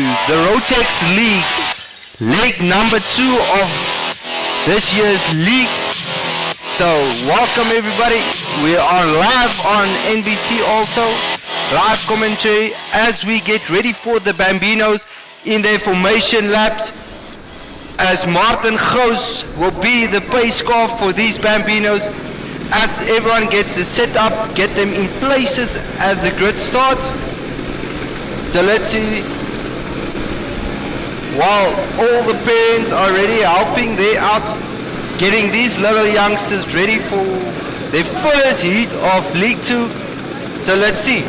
the Rotax League, leg number 2 of this year's league. So welcome everybody. We are live on NBC also, live commentary as we get ready for the Bambinos in their formation laps, as Martin Goos will be the pace car for these Bambinos as everyone gets set up, get them in places as the grid starts. So let's see, while all the parents are already helping, they out getting these little youngsters ready for their first heat of League 2. So let's see.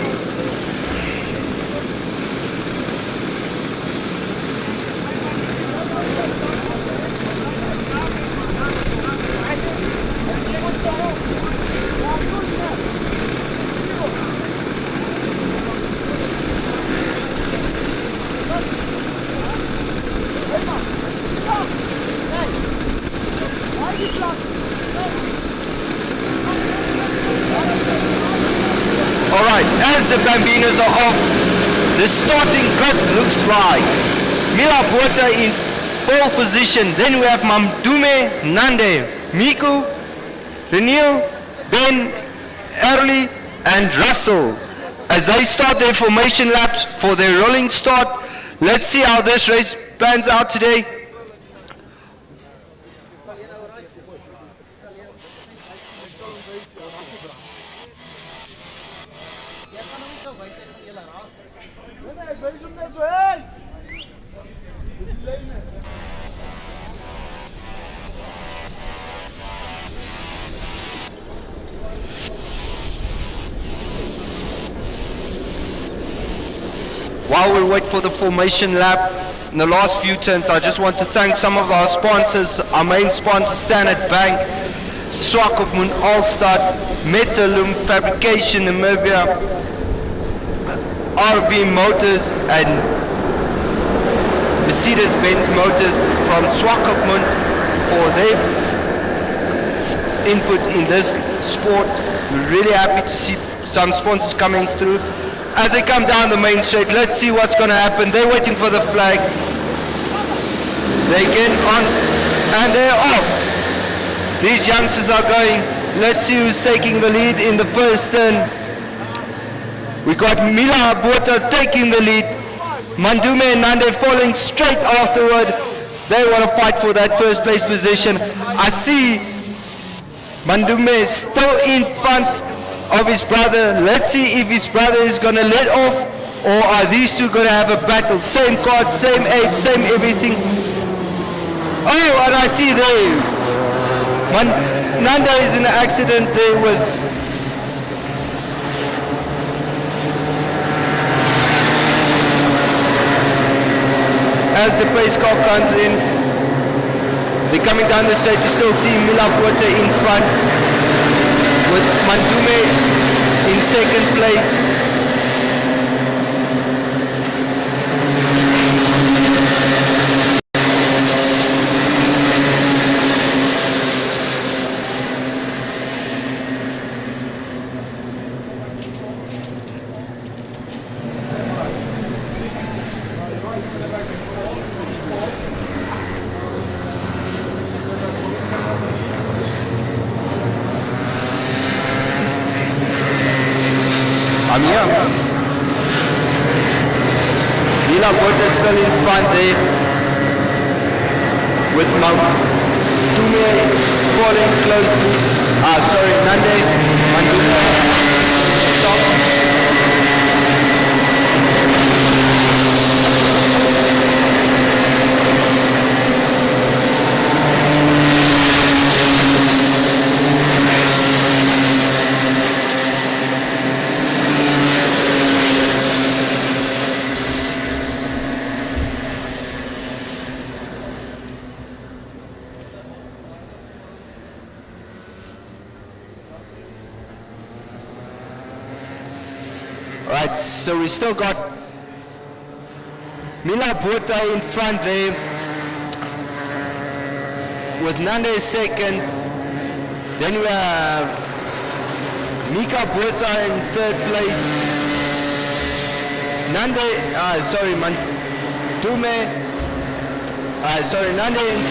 Alright, as the Bambinos are off, the starting grid looks like Mila Botha in pole position. Then we have Mamdume, Nande, Miku, Renil, Ben, Early and Russell as they start their formation laps for their rolling start. Let's see how this race pans out today. While we wait for the formation lap, in the last few turns, I just want to thank some of our sponsors, our main sponsor, Standard Bank, Swakopmund Allstad, Metalum Fabrication Namibia, RV Motors and Mercedes-Benz Motors from Swakopmund for their input in this sport. We're really happy to see some sponsors coming through. As they come down the main straight, let's see what's going to happen. They're waiting for the flag. They get on and they're off. These youngsters are going. Let's see who's taking the lead in the first turn. We got Mila Botha taking the lead. Mandume and Nande falling straight afterward. They want to fight for that first place position. I see Mandume still in front of his brother. Let's see if his brother is going to let off, or are these two going to have a battle? Same cards, same age, same everything. Oh, and I see there Nanda is in an accident there with as the pace car comes in. They're coming down the straight. You still see Mila Botha in front with Mandume in second place. Mila Botha still in front there with Mandume falling closely. Nande, Mandume, stop. Right, so we still got Mila Botha in front there with Nande second. Then we have Mika Botha in third place. Nande in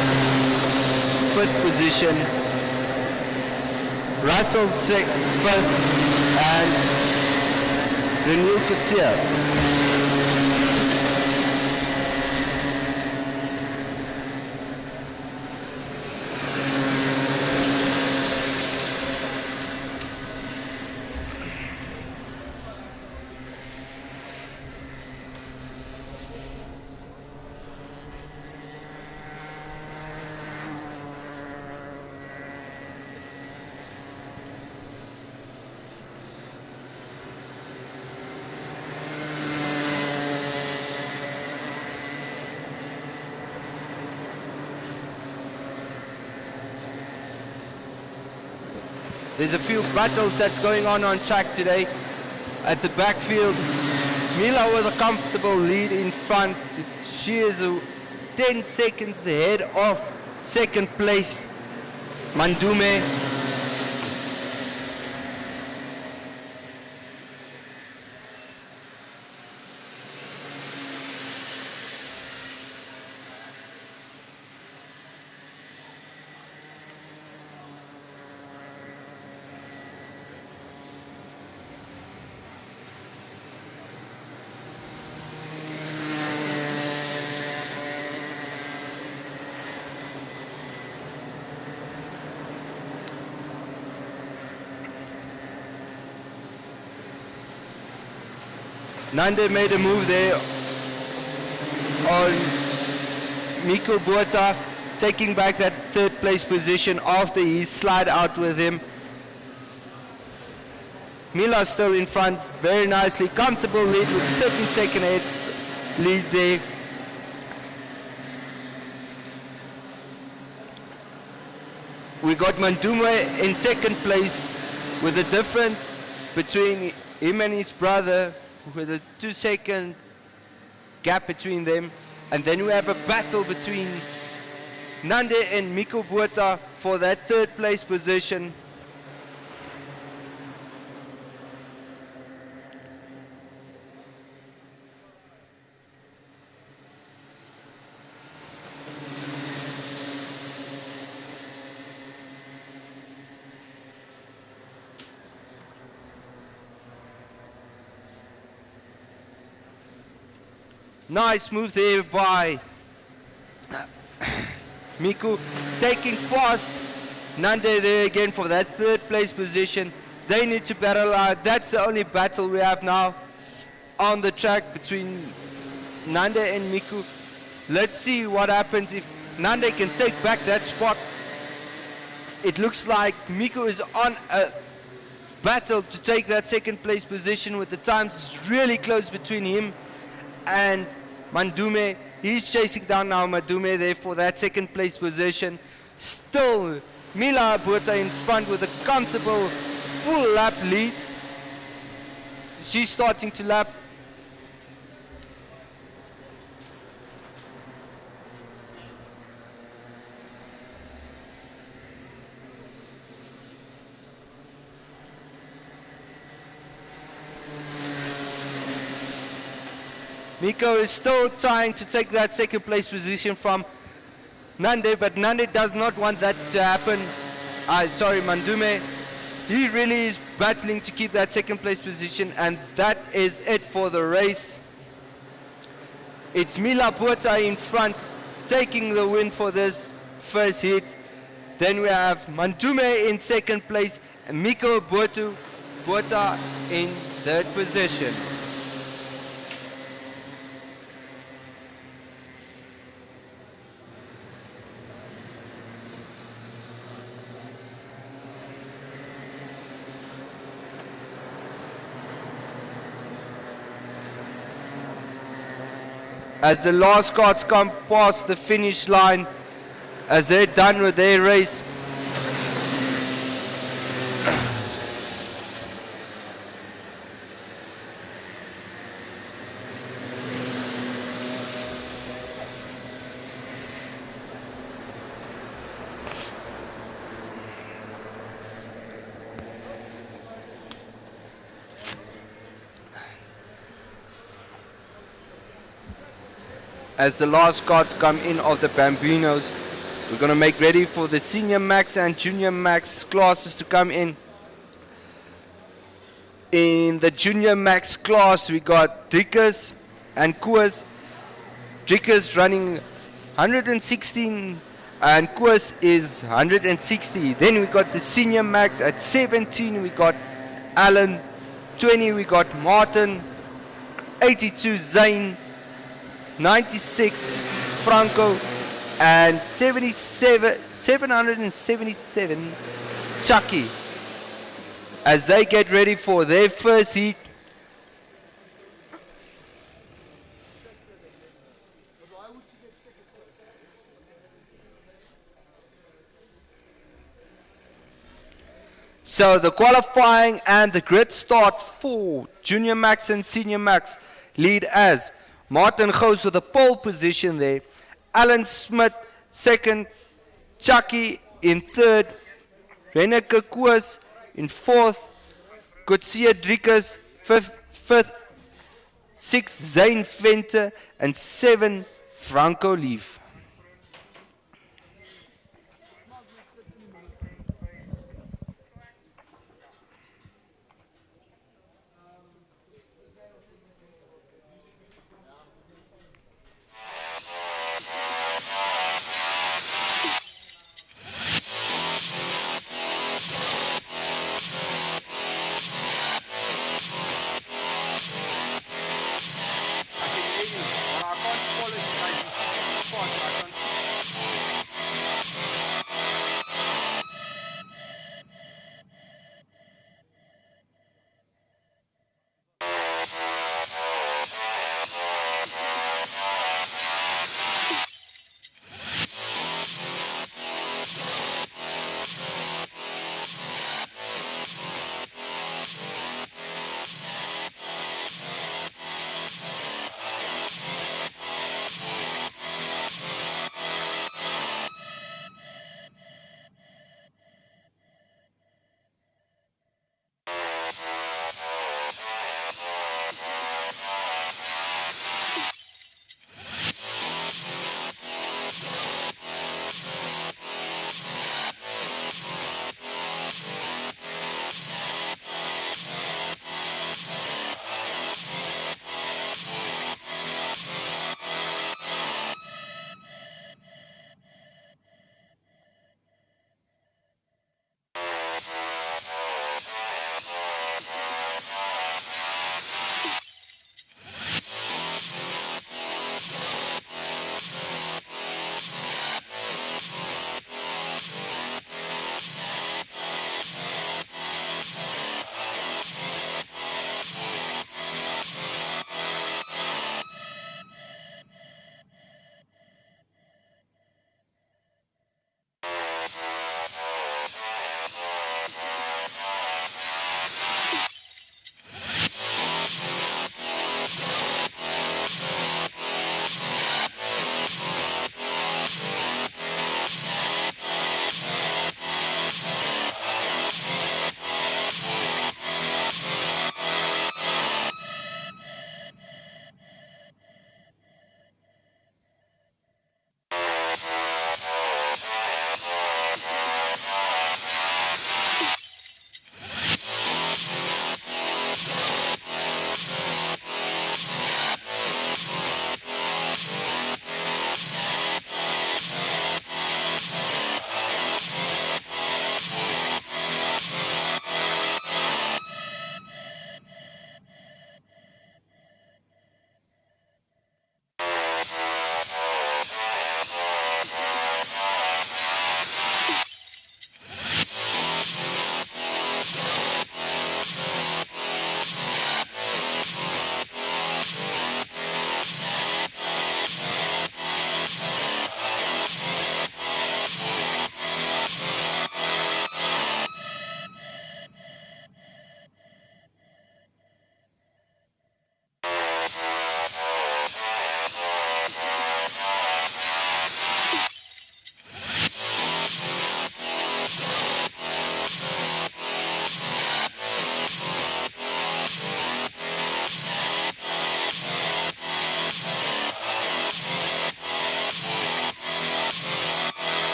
5th position, Russell 5th, and Renil Kutsia. There's a few battles that's going on track today. At the backfield, Mila was a comfortable lead in front. She is 10 seconds ahead of second place, Mandume. Nande made a move there on Miko Buata, taking back that 3rd place position after he slid out with him. Mila still in front, very nicely, comfortable lead with 13-second lead there. We got Mandume in 2nd place with a difference between him and his brother, with a 2-second gap between them. And then we have a battle between Nande and Miko Buata for that 3rd place position. Nice move there by Miku, taking past Nande there again for that 3rd place position. They need to battle out. That's the only battle we have now on the track between Nande and Miku. Let's see what happens if Nande can take back that spot. It looks like Miku is on a battle to take that 2nd place position, with the times really close between him and Mandume. He's chasing down now Mandume there for that 2nd place position. Still Mila Buata in front with a comfortable full lap lead. She's starting to lap. Miko is still trying to take that 2nd place position from Nande, but Nande does not want that to happen. Mandume. He really is battling to keep that 2nd place position, and that is it for the race. It's Mila Buata in front, taking the win for this first hit. Then we have Mandume in 2nd place, and Miko Buata in 3rd position. As the last cars come past the finish line, as they're done with their race. as the last cards come in of the Bambinos. We're going to make ready for the Senior Max and Junior Max classes to come in. In the Junior Max class, we got Drickers and Koers. Drickers running 116 and Koers is 160. Then we got the Senior Max at 17. We got Alan. 20 we got Martin. 82 Zane. 96 Franco. And 777 Chucky. As they get ready for their first heat. So the qualifying and the grid start for Junior Max and Senior Max lead as Martin goes with the pole position there. Alan Smith second. Chucky in third. Reneke Koers in fourth. Kutsia Drickers fifth. 6 Zane Venter and 7 Franco Leaf.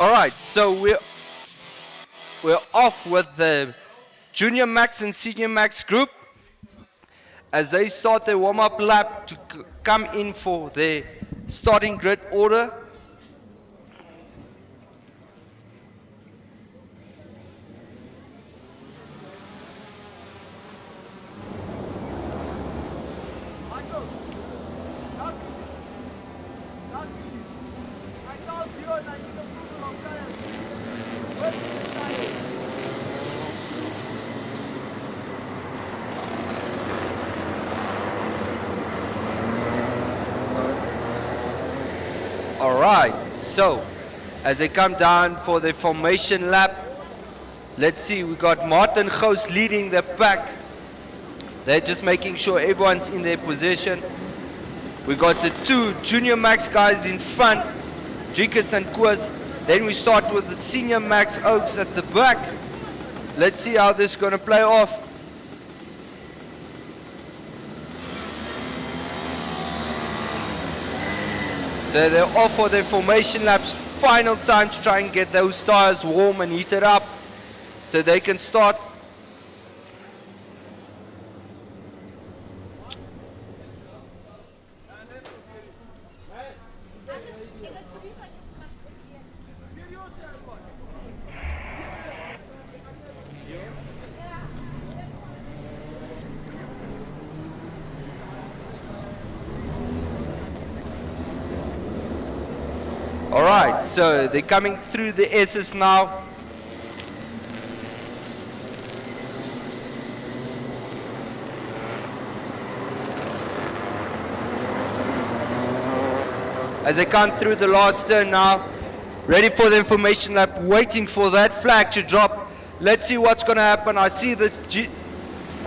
All right, so we're off with the Junior Max and Senior Max group as they start their warm-up lap to come in for their starting grid order. All right, so as they come down for the formation lap, let's see, we got Martin Gous leading the pack. They're just making sure everyone's in their position. We got the two Junior Max guys in front, Jikas and Koos. Then we start with the Senior Max Oaks at the back. Let's see how this is going to play off. So they're off for their formation laps, final time to try and get those tires warm and heated up so they can start. All right, so they're coming through the S's now. As they come through the last turn now, ready for the information lap, waiting for that flag to drop. Let's see what's going to happen. I see the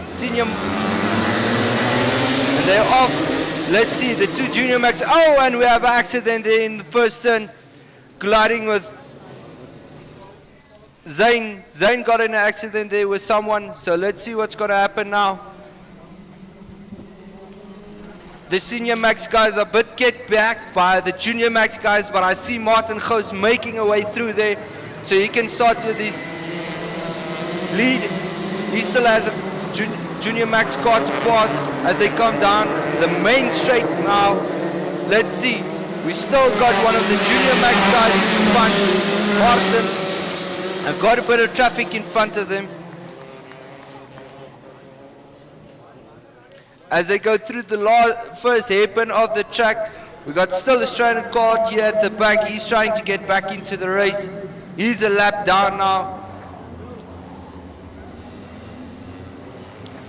senior, and they're off. Let's see the two Junior Max. Oh, and we have an accident there in the first turn, colliding with Zane. Zane got in an accident there with someone, so let's see what's going to happen now. The Senior Max guys are a bit get back by the Junior Max guys, but I see Martin Gous making a way through there, so he can start with his lead. He still has a Junior Max car to pass as they come down the main straight now. Let's see. We still got one of the Junior Max guys in front, Martin. I've got a bit of traffic in front of them. As they go through the first hairpin of the track, we got still a stranded car here at the back. He's trying to get back into the race. He's a lap down now.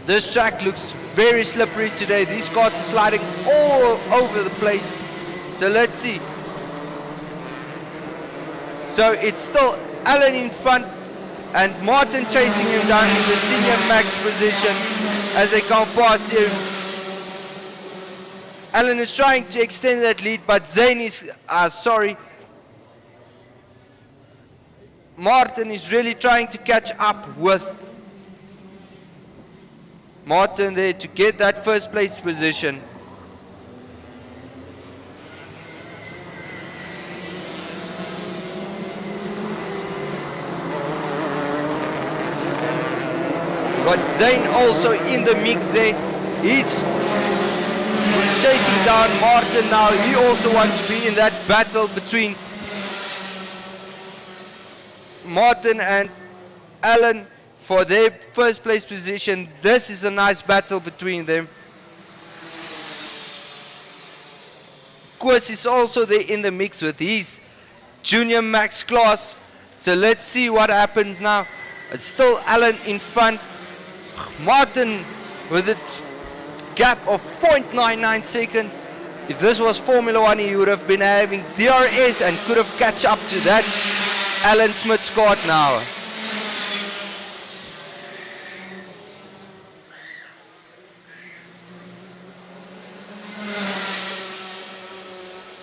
This track looks very slippery today. These cars are sliding all over the place. So let's see. So it's still Alan in front and Martin chasing him down in the Senior Max position as they come past him. Alan is trying to extend that lead, but Zane is, Martin is really trying to catch up with Martin there to get that first place position. Got Zane also in the mix there. He's chasing down Martin now. He also wants to be in that battle between Martin and Alan for their first place position. This is a nice battle between them. Koos is also there in the mix with his Junior Max class. So let's see what happens now. It's still Alan in front. Martin with its gap of 0.99 seconds. If this was Formula 1, he would have been having DRS and could have catch up to that Alan Smith's car now.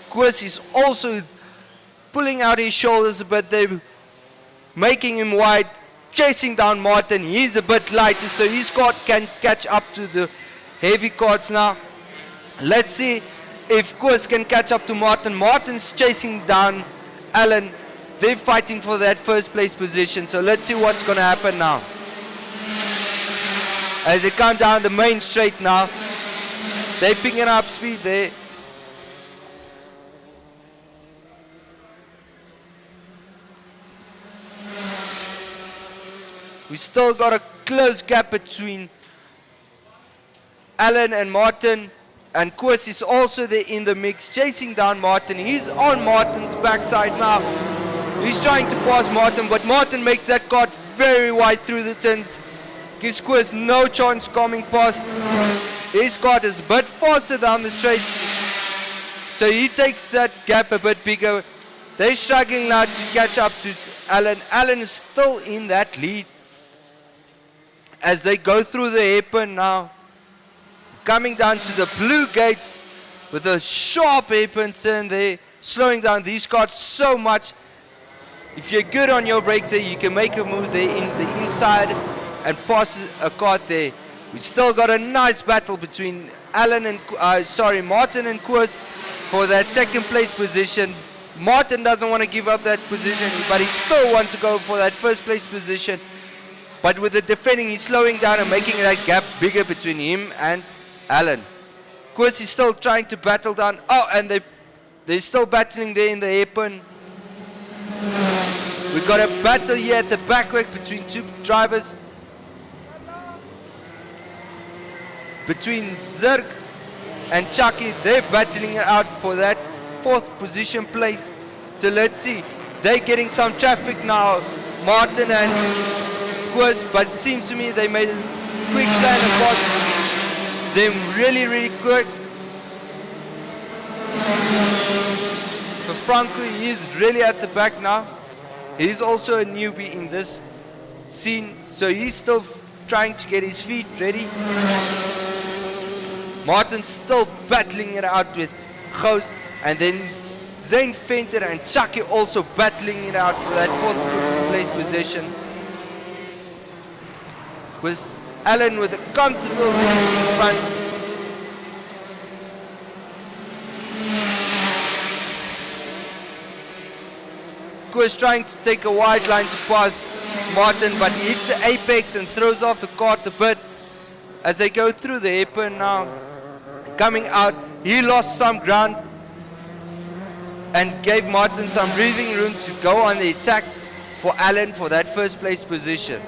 Koos is also pulling out his shoulders a bit. They're making him wide, chasing down Martin. He's a bit lighter, so his car can catch up to the heavy cars now. Let's see if Koos can catch up to Martin. Martin's chasing down Alan they're fighting for that first place position. So let's see what's going to happen now. As they come down the main straight now, they're picking up speed there. We still got a close gap between Alan and Martin, and Koos is also there in the mix, chasing down Martin. He's on Martin's backside now. He's trying to pass Martin, but Martin makes that cut very wide through the turns. Gives Koos no chance coming past. His cut is a bit faster down the straight, so he takes that gap a bit bigger. They're struggling now to catch up to Alan. Alan is still in that lead as they go through the hairpin now. Coming down to the blue gates with a sharp hairpin turn there, slowing down these cars so much. If you're good on your brakes there, you can make a move there in the inside and pass a car there. We still got a nice battle between Martin and Koos for that second place position. Martin doesn't want to give up that position, but he still wants to go for that first place position. But with the defending, he's slowing down and making that gap bigger between him and Alan. Koos is still trying to battle down. Oh, and they're still battling there in the hairpin. We've got a battle here at the back wake between two drivers. Between Zirk and Chucky, they're battling it out for that fourth position place. So let's see. They're getting some traffic now, Martin and Koos, but it seems to me they made a quick plan across them really quick. So Franco, he's really at the back now. He's also a newbie in this scene, so he's still trying to get his feet ready. Martin's still battling it out with Gous, and then Zane Venter and Chucky also battling it out for that fourth place position. With Alan with a comfortable front. Koos trying to take a wide line to pass Martin, but he hits the apex and throws off the kart a bit as they go through the hairpin now. Coming out, he lost some ground and gave Martin some breathing room to go on the attack for Alan for that first place position.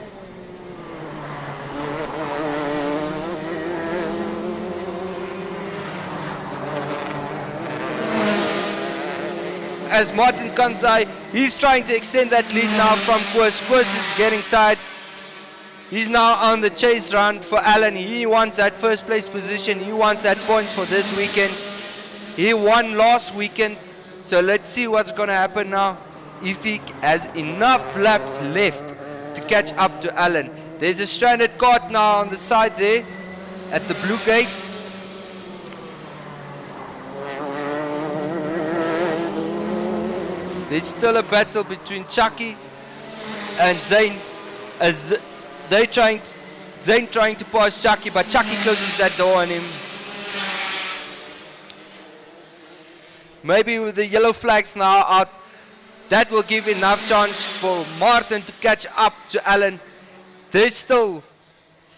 As Martin comes by, he's trying to extend that lead now from Koos. Koos is getting tired. He's now on the chase run for Alan. He wants that first place position. He wants that points for this weekend. He won last weekend. So let's see what's going to happen now. If he has enough laps left to catch up to Alan. There's a stranded kart now on the side there at the blue gates. There's still a battle between Chucky and Zane. As Zane trying to pass Chucky, but Chucky closes that door on him. Maybe with the yellow flags now out, that will give enough chance for Martin to catch up to Alan. There's still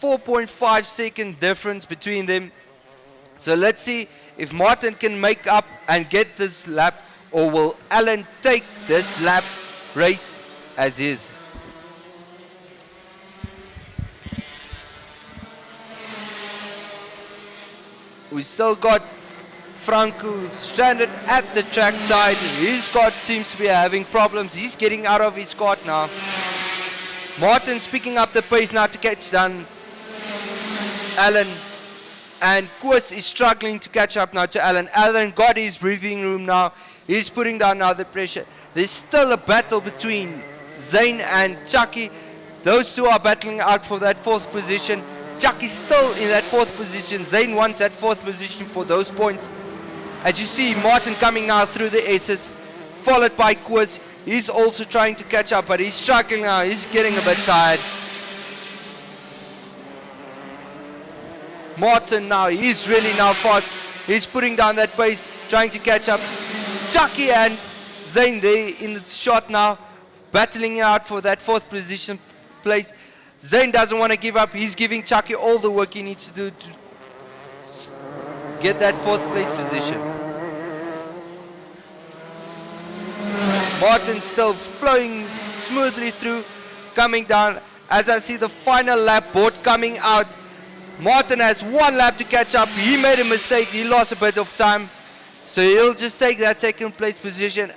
4.5 second difference between them. So let's see if Martin can make up and get this lap, or will Alan take this lap race as is. We still got Franco stranded at the track side. His kart seems to be having problems. He's getting out of his kart now. Martin's picking up the pace now to catch down Alan. And Koos is struggling to catch up now to Alan. Alan got his breathing room now. He's putting down now the pressure. There's still a battle between Zane and Chucky. Those two are battling out for that fourth position. Chucky's still in that fourth position. Zane wants that fourth position for those points. As you see, Martin coming now through the aces, followed by Koos. He's also trying to catch up, but he's struggling now. He's getting a bit tired. Martin now, he's really now fast. He's putting down that pace, trying to catch up. Chucky and Zane there in the shot now. battling out for that 4th position place. Zane doesn't want to give up. He's giving Chucky all the work he needs to do to get that 4th place position. Martin still flowing smoothly through, coming down. As I see the final lap board coming out, Martin has 1 lap to catch up. He made a mistake. He lost a bit of time. So he'll just take that 2nd place position.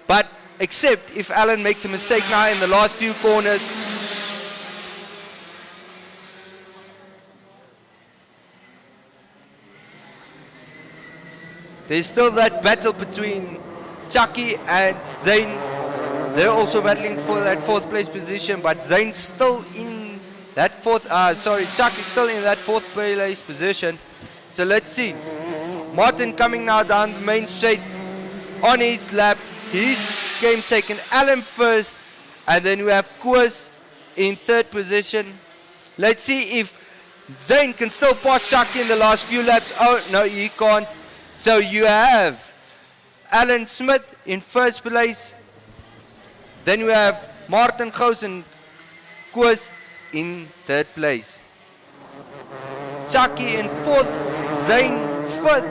But except if Alan makes a mistake now in the last few corners. There's still that battle between Chucky and Zane. They're also battling for that 4th place position, but Zane's still in that Chucky's still in that 4th place position. So let's see. Martin coming now down the main straight on his lap. He came 2nd, Alan 1st, and then we have Koos in 3rd position. Let's see if Zane can still pass Chucky in the last few laps. Oh, no, he can't. So you have Alan Smith in 1st place. Then we have Martin Gous and Koos in 3rd place. Chucky in 4th, Zane 5th,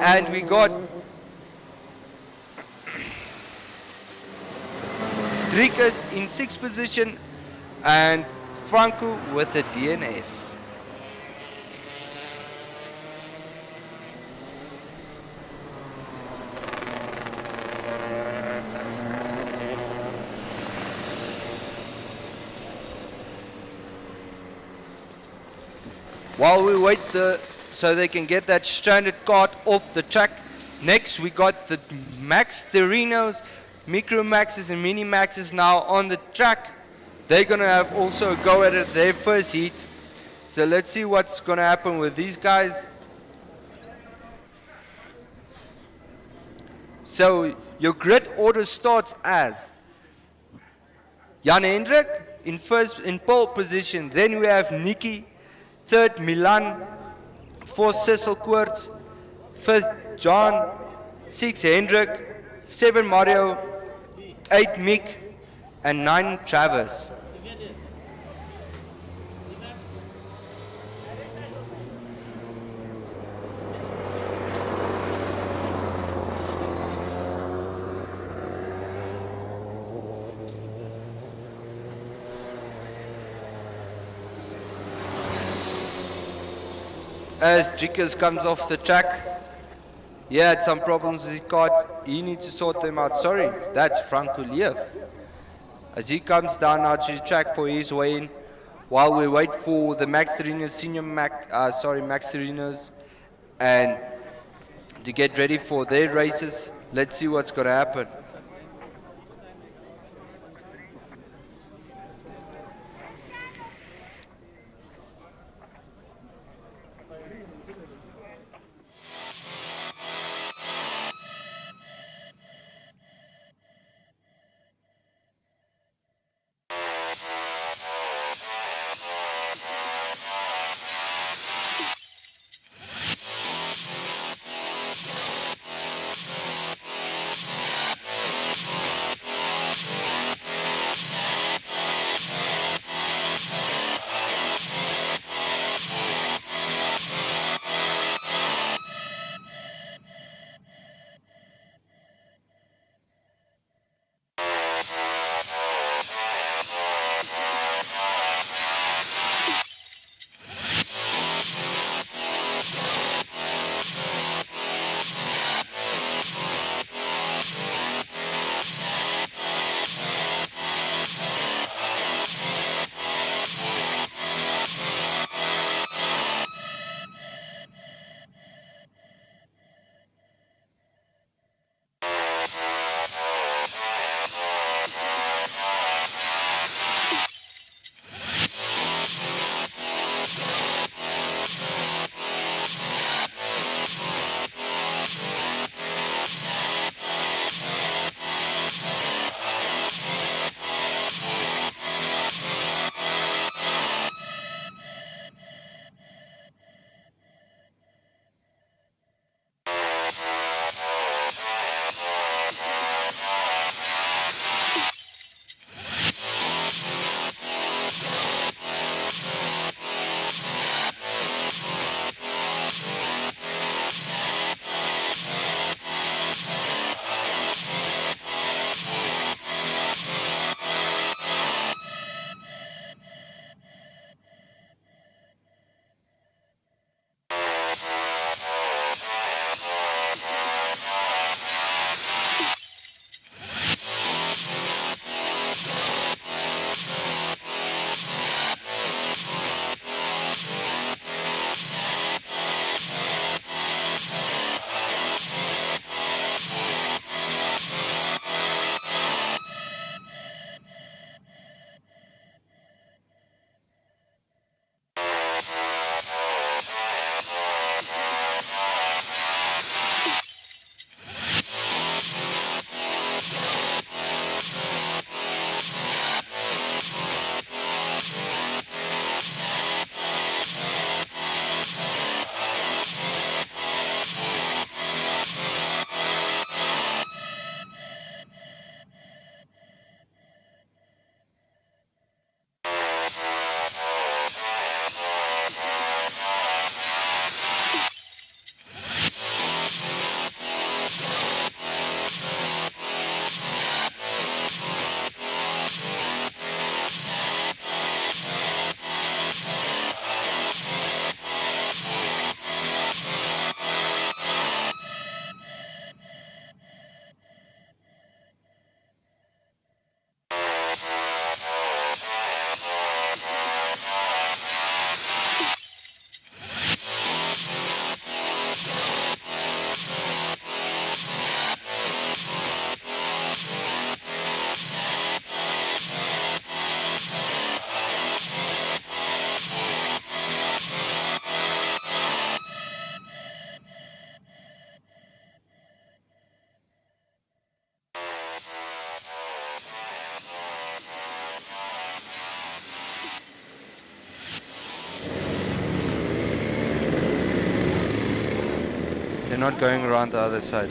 and we got Driekus in 6th position and Franco with the DNF. While we wait so they can get that stranded cart off the track, next we got the Max Terinos, Micro Maxes and Mini Maxes now on the track. They're going to have also a go at it, their first heat. So let's see what's going to happen with these guys. So your grid order starts as Jan Hendrik in pole position. Then we have Nikki. 3rd, Milan. 4th, Cecil Koorts. 5th, John. 6, Hendrik. 7, Mario. 8, Mick. And 9, Travis. As Driekus comes off the track, he had some problems with his cart. He needs to sort them out. Sorry, that's Franco Liev. As he comes down now to the track for his way in, while we wait for the Max Terinos, Max Terinos, and to get ready for their races. Let's see what's going to happen. They're not going around the other side.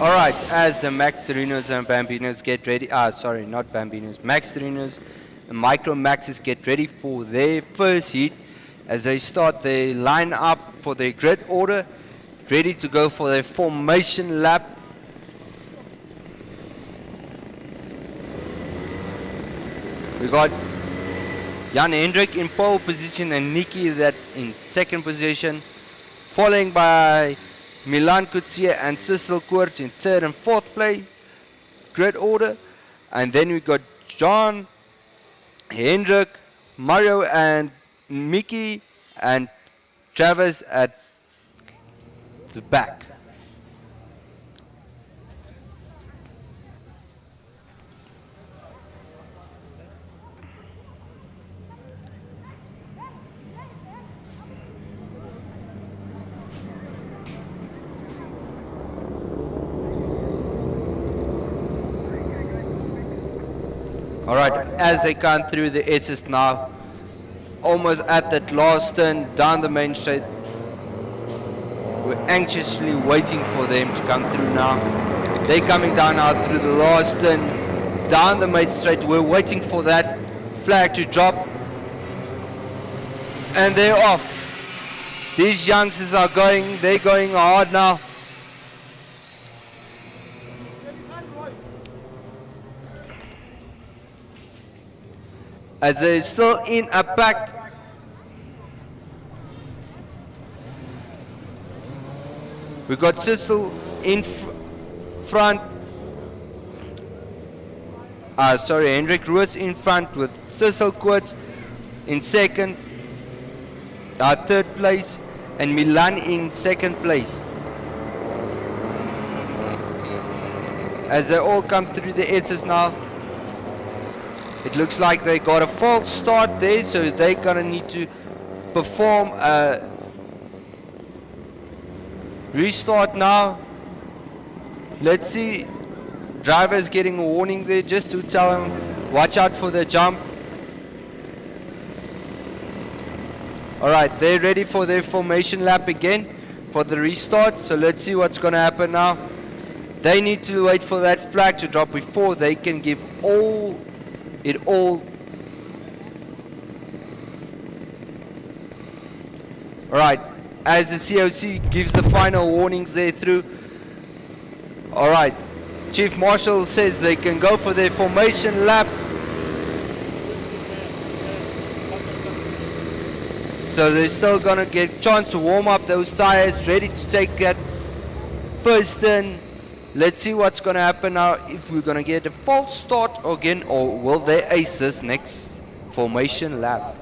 Alright, as the Max Torinos and Bambinos get ready, sorry, not Bambinos, Max Torinos and Micro Maxes get ready for their first heat. As they start, they line up for their grid order, ready to go for their formation lap. We got Jan Hendrik in pole position and Nikki that in second position, following by Milan Kutsia and Cecil Koort in third and fourth place, grid order. And then we got John, Hendrik, Mario and Mickey and Travis at the back. Alright, as they come through the S's now, almost at that last turn down the main straight. We're anxiously waiting for them to come through now. They're coming down now through the last turn, down the main straight. We're waiting for that flag to drop. And they're off. These youngsters are they're going hard now. As they're still in a pact. We got Cecil in front. Heinrich Ross in front with Cecil Koort in second, third place, and Milan in second place. As they all come through the S's now. It looks like they got a false start there, so they're gonna need to perform a restart now. Let's see, drivers getting a warning there just to tell them watch out for the jump. Alright, they're ready for their formation lap again for the restart, so let's see what's gonna happen now. They need to wait for that flag to drop before they can give it all. Alright, as the COC gives the final warnings there through. Alright, Chief Marshal says they can go for their formation lap. So they're still gonna get a chance to warm up those tires, ready to take that first turn. Let's see what's going to happen now, if we're going to get a false start again, or will they ace this next formation lap.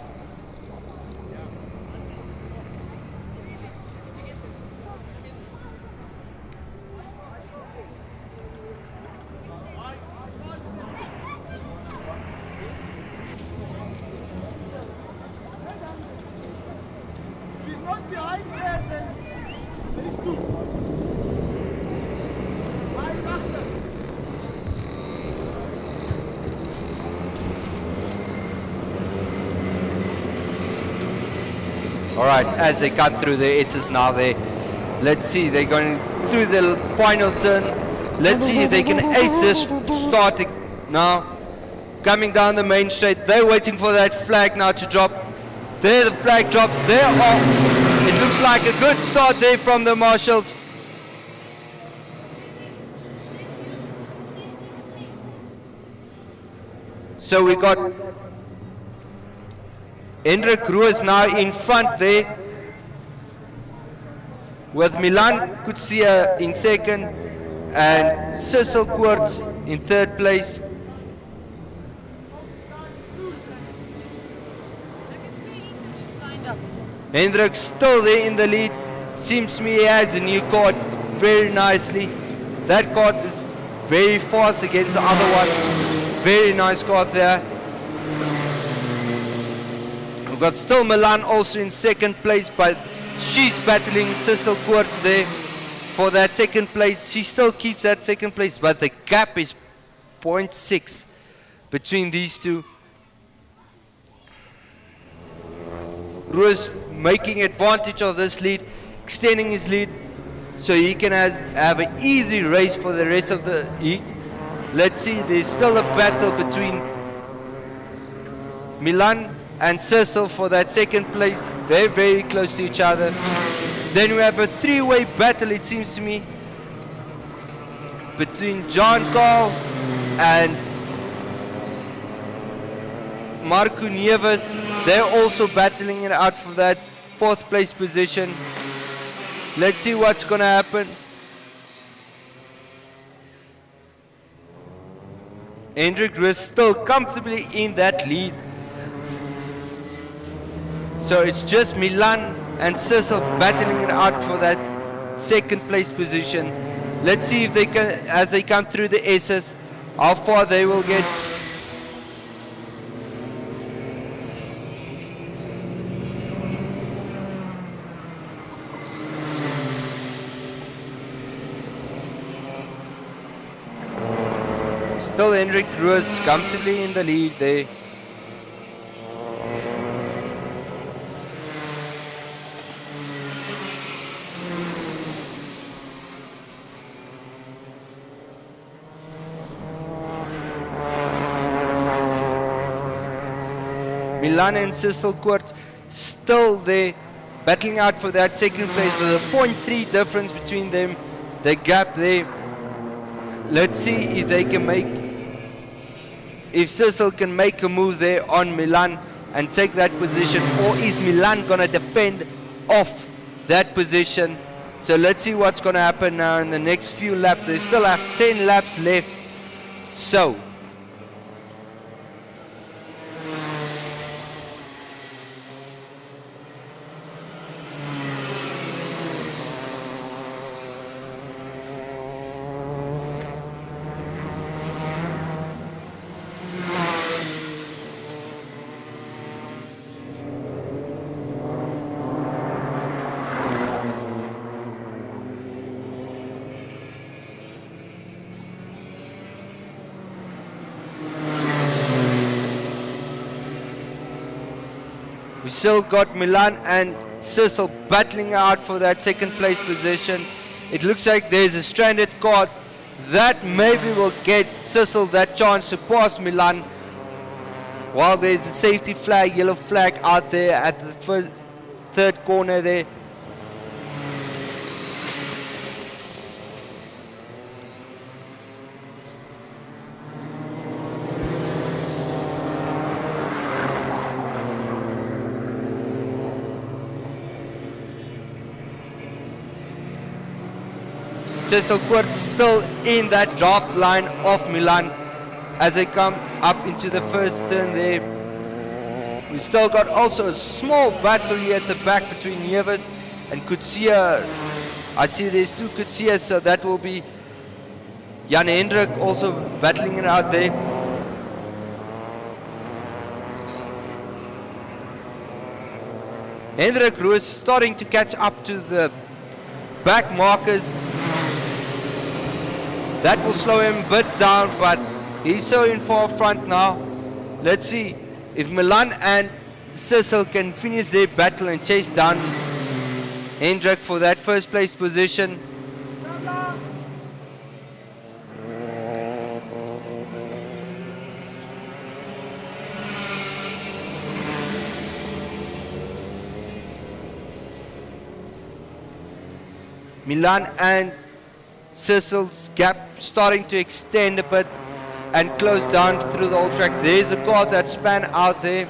Alright, as they cut through the S's now there. Let's see, they're going through the final turn. Let's see if they can ace this start now. Coming down the main straight, they're waiting for that flag now to drop. There the flag drops, they're off. It looks like a good start there from the marshals. So we got Heinrich Ross now in front there, with Milan Kutsia in second and Cecil Koorts in third place. Hendrik still there in the lead. Seems to me he has a new card very nicely. That card is very fast against the other ones. Very nice card there. We've got still Milan also in second place, but she's battling Cecil Koorts there for that second place. She still keeps that second place, but the gap is 0.6 between these two. Roos making advantage of this lead, extending his lead so he can have an easy race for the rest of the heat. Let's see, there's still a battle between Milan and Cecil for that second place. They're very close to each other. Then we have a three-way battle, it seems to me, between John Carl and Marco Nieves. They're also battling it out for that fourth place position. Let's see what's gonna happen. Heinrich Ross still comfortably in that lead. So it's just Milan and Cecil battling it out for that second place position. Let's see if they can, as they come through the S's, how far they will get. Still Heinrich Roos comfortably in the lead there. Milan and Cecil Koorts still there, battling out for that second place with a 0.3 difference between them. The gap there. Let's see if they can if Cecil can make a move there on Milan and take that position, or is Milan gonna defend off that position? So let's see what's gonna happen now in the next few laps. They still have 10 laps left. So we still got Milan and Cecil battling out for that second place position. It looks like there's a stranded car that maybe will get Cecil that chance to pass Milan, while there's a safety flag, yellow flag out there at the third corner there. Cecil Koorts still in that drop line of Milan as they come up into the first turn there. We still got also a small battle here at the back between Nieves and Kutsia. I see there's two Kutsias, so that will be Jan Hendrik also battling it out there. Heinrich Ross starting to catch up to the back markers. That will slow him a bit down, but he's so in far front now. Let's see if Milan and Cecil can finish their battle and chase down Heinrich for that first place position. Milan and Cecil's gap starting to extend a bit and close down through the whole track. There's a car that span out there.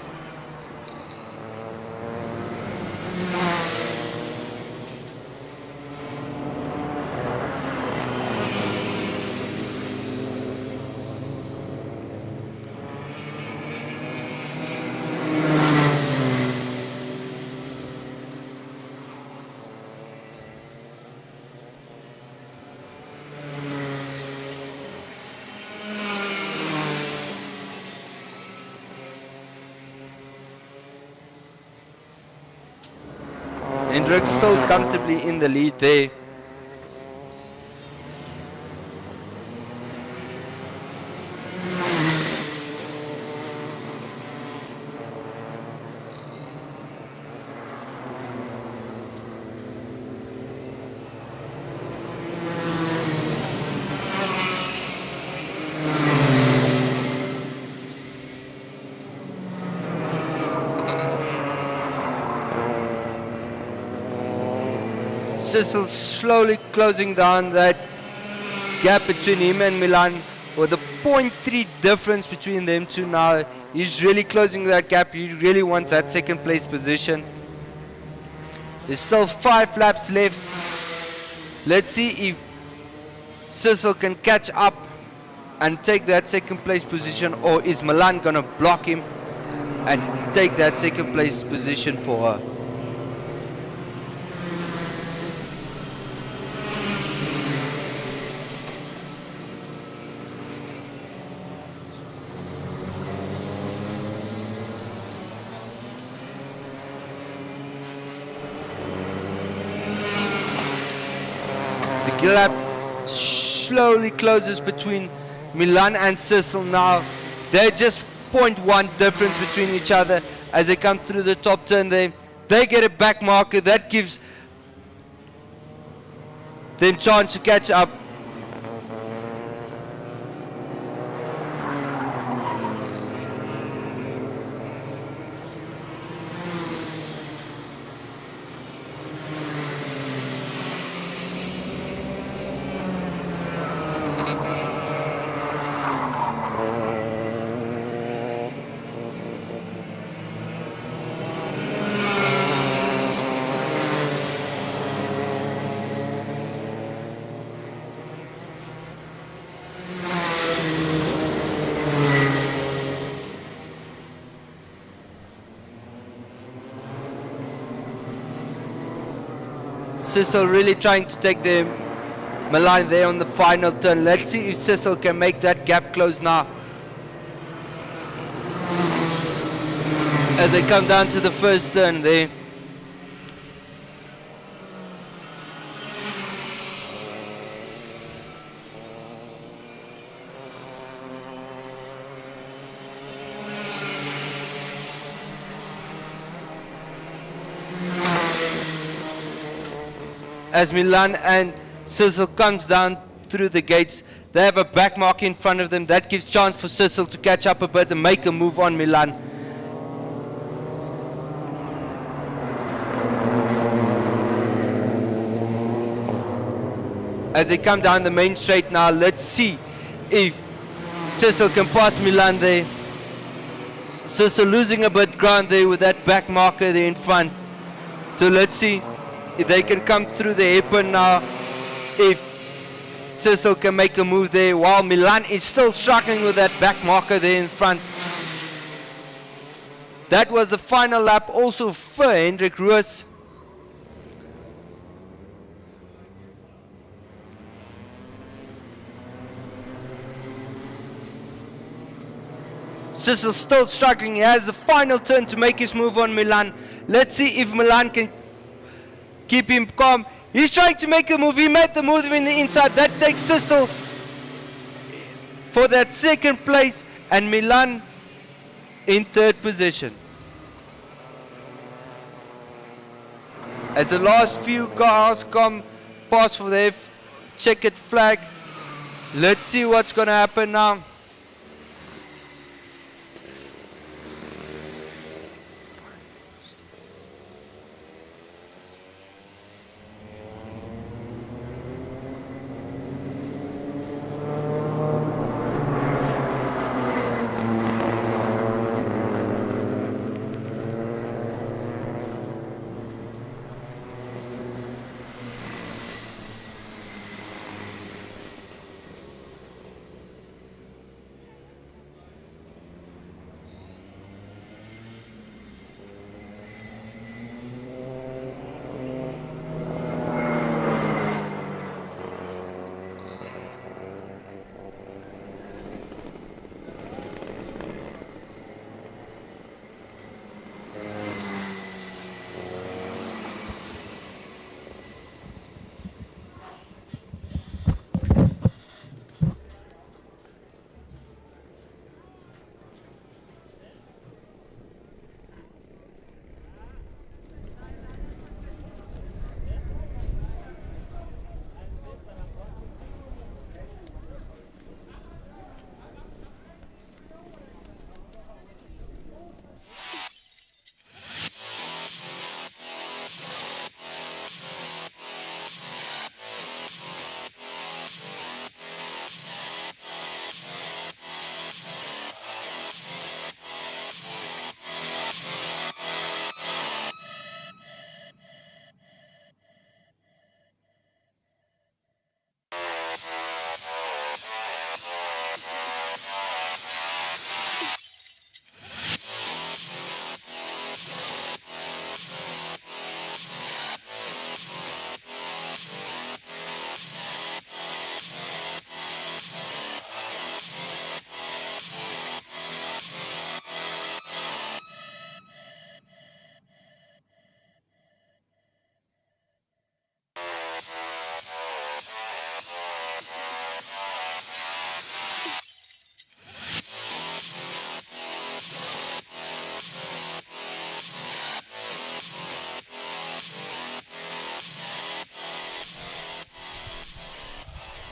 Hendrik still comfortably in the lead there. Cecil slowly closing down that gap between him and Milan, with a 0.3 difference between them two now. He's really closing that gap. He really wants that second place position. There's still 5 laps left. Let's see if Cecil can catch up and take that second place position, or is Milan gonna block him and take that second place position for her. The gap slowly closes between Milan and Cecil now. They're just 0.1 difference between each other as they come through the top turn there. They get a back marker that gives them chance to catch up. Cecil really trying to take the Milan there on the final turn. Let's see if Cecil can make that gap close now, as they come down to the first turn there. As Milan and Cecil comes down through the gates, they have a back mark in front of them. That gives chance for Cecil to catch up a bit and make a move on Milan. As they come down the main straight now, let's see if Cecil can pass Milan there. Cecil losing a bit ground there with that back marker there in front. So let's see if they can come through the hairpin now, if Cecil can make a move there, while Milan is still struggling with that back marker there in front. That was the final lap also for Heinrich Ross. Sissel still struggling. He has the final turn to make his move on Milan. Let's see if Milan can keep him calm. He's trying to make a move. He made the move in the inside. That takes Sissel for that second place, and Milan in third position. As the last few cars come past for their checkered flag, let's see what's going to happen now.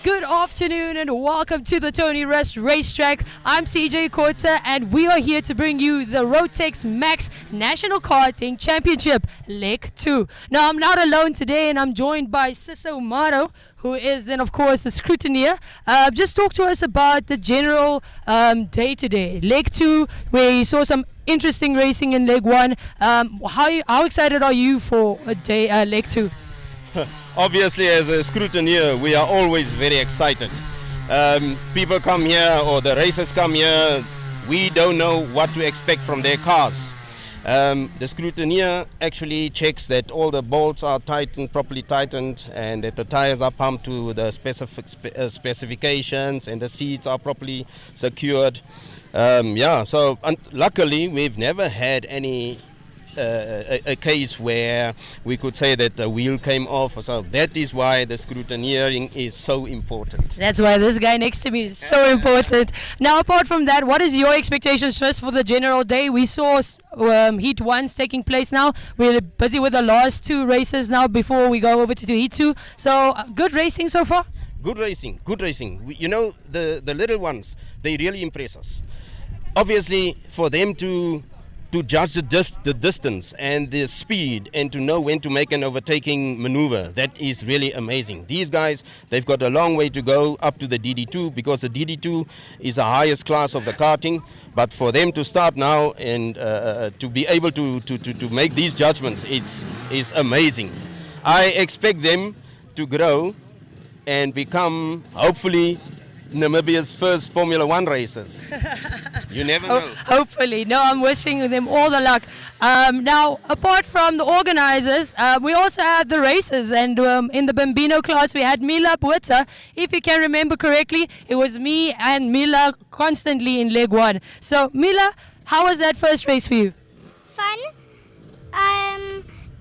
Good afternoon and welcome to the Tony Rust Racetrack. I'm CJ Kortza and we are here to bring you the Rotax Max National Karting Championship Leg 2. Now I'm not alone today and I'm joined by Sissel Maro, who is then of course the scrutineer. Just talk to us about the general day today. Leg 2, where you saw some interesting racing in Leg 1. How excited are you for Leg 2? Obviously, as a scrutineer, we are always very excited. People come here, or the racers come here, we don't know what to expect from their cars. The scrutineer actually checks that all the bolts are tightened, properly tightened, and that the tires are pumped to the specifications and the seats are properly secured. Luckily we've never had any a case where we could say that the wheel came off. So that is why the scrutineering is so important. That's why this guy next to me is so important. Now, apart from that, what is your expectations first for the general day? We saw Heat 1's taking place now. We're busy with the last two races now before we go over to Heat 2. So, good racing so far? Good racing. The little ones, they really impress us. Obviously, for them to judge the distance and the speed and to know when to make an overtaking maneuver, that is really amazing. These guys, they've got a long way to go up to the DD2, because the DD2 is the highest class of the karting. But for them to start now and to be able to make these judgments, it's amazing. I expect them to grow and become, hopefully, Namibia's first Formula One races. You never know. Hopefully. No, I'm wishing them all the luck. Now, apart from the organizers, we also had the races. And in the Bambino class, we had Mila Bueta. If you can remember correctly, it was me and Mila constantly in leg one. So, Mila, how was that first race for you? Fun.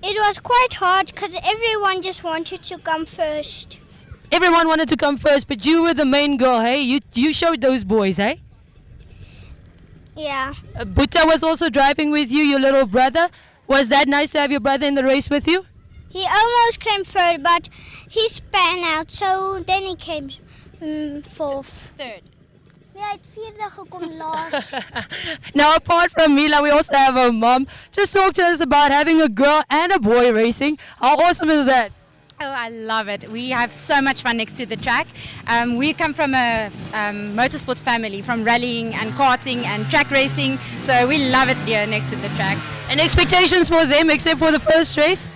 It was quite hard because everyone just wanted to come first. Everyone wanted to come first, but you were the main girl, hey? You showed those boys, hey? Yeah. Buta was also driving with you, your little brother. Was that nice to have your brother in the race with you? He almost came third, but he span out, so then he came fourth. Third. Ja, het vierde gekomen last. Now, apart from Mila, we also have a mom. Just talk to us about having a girl and a boy racing. How awesome is that? Oh, I love it. We have so much fun next to the track. We come from a motorsport family, from rallying and karting and track racing. So we love it here next to the track. And expectations for them, except for the first race?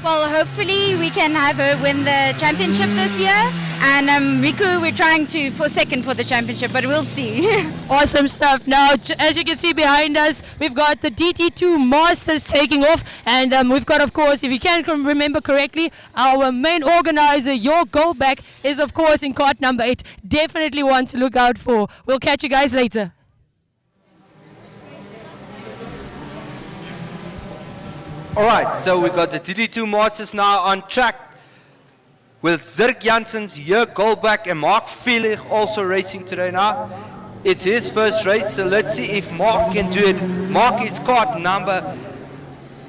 Well, hopefully we can have her win the championship this year. And Riku, we're trying for second for the championship, but we'll see. Awesome stuff. Now, as you can see behind us, we've got the DT2 Masters taking off. And we've got, of course, if you can remember correctly, our main organizer, your Goldback, is, of course, in cart number 8. Definitely one to look out for. We'll catch you guys later. Alright, so we've got the DD2 Masters now on track with Zirk Janssens, Jörg Goldback and Mark Velig also racing today now. It's his first race, so let's see if Mark can do it. Mark is cart number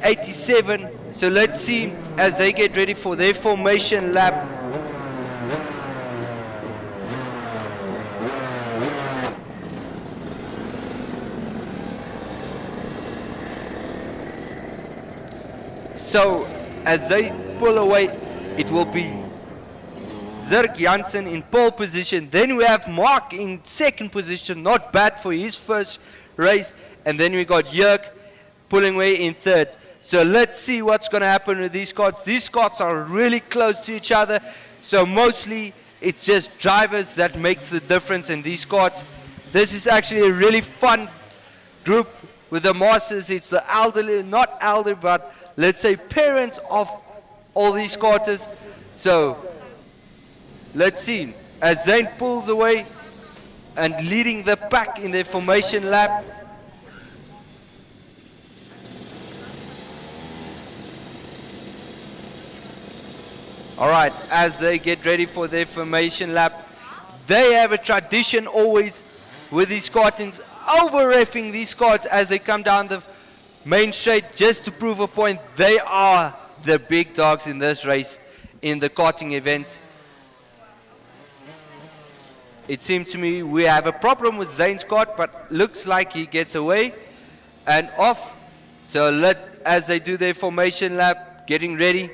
87, so let's see as they get ready for their formation lap. So as they pull away, it will be Zirk Janssen in pole position. Then we have Mark in second position, not bad for his first race. And then we got Jörg pulling away in third. So let's see what's going to happen with these carts. These carts are really close to each other. So mostly it's just drivers that makes the difference in these carts. This is actually a really fun group with the Masters. It's the elderly, not elderly, but let's say parents of all these carters. So let's see as Zane pulls away and leading the pack in their formation lap. Alright, as they get ready for their formation lap, they have a tradition always with these kartings, over-reffing these karts as they come down the main straight just to prove a point. They are the big dogs in this race, in the karting event. It seems to me we have a problem with Zane's kart, but looks like he gets away and off. So as they do their formation lap, getting ready.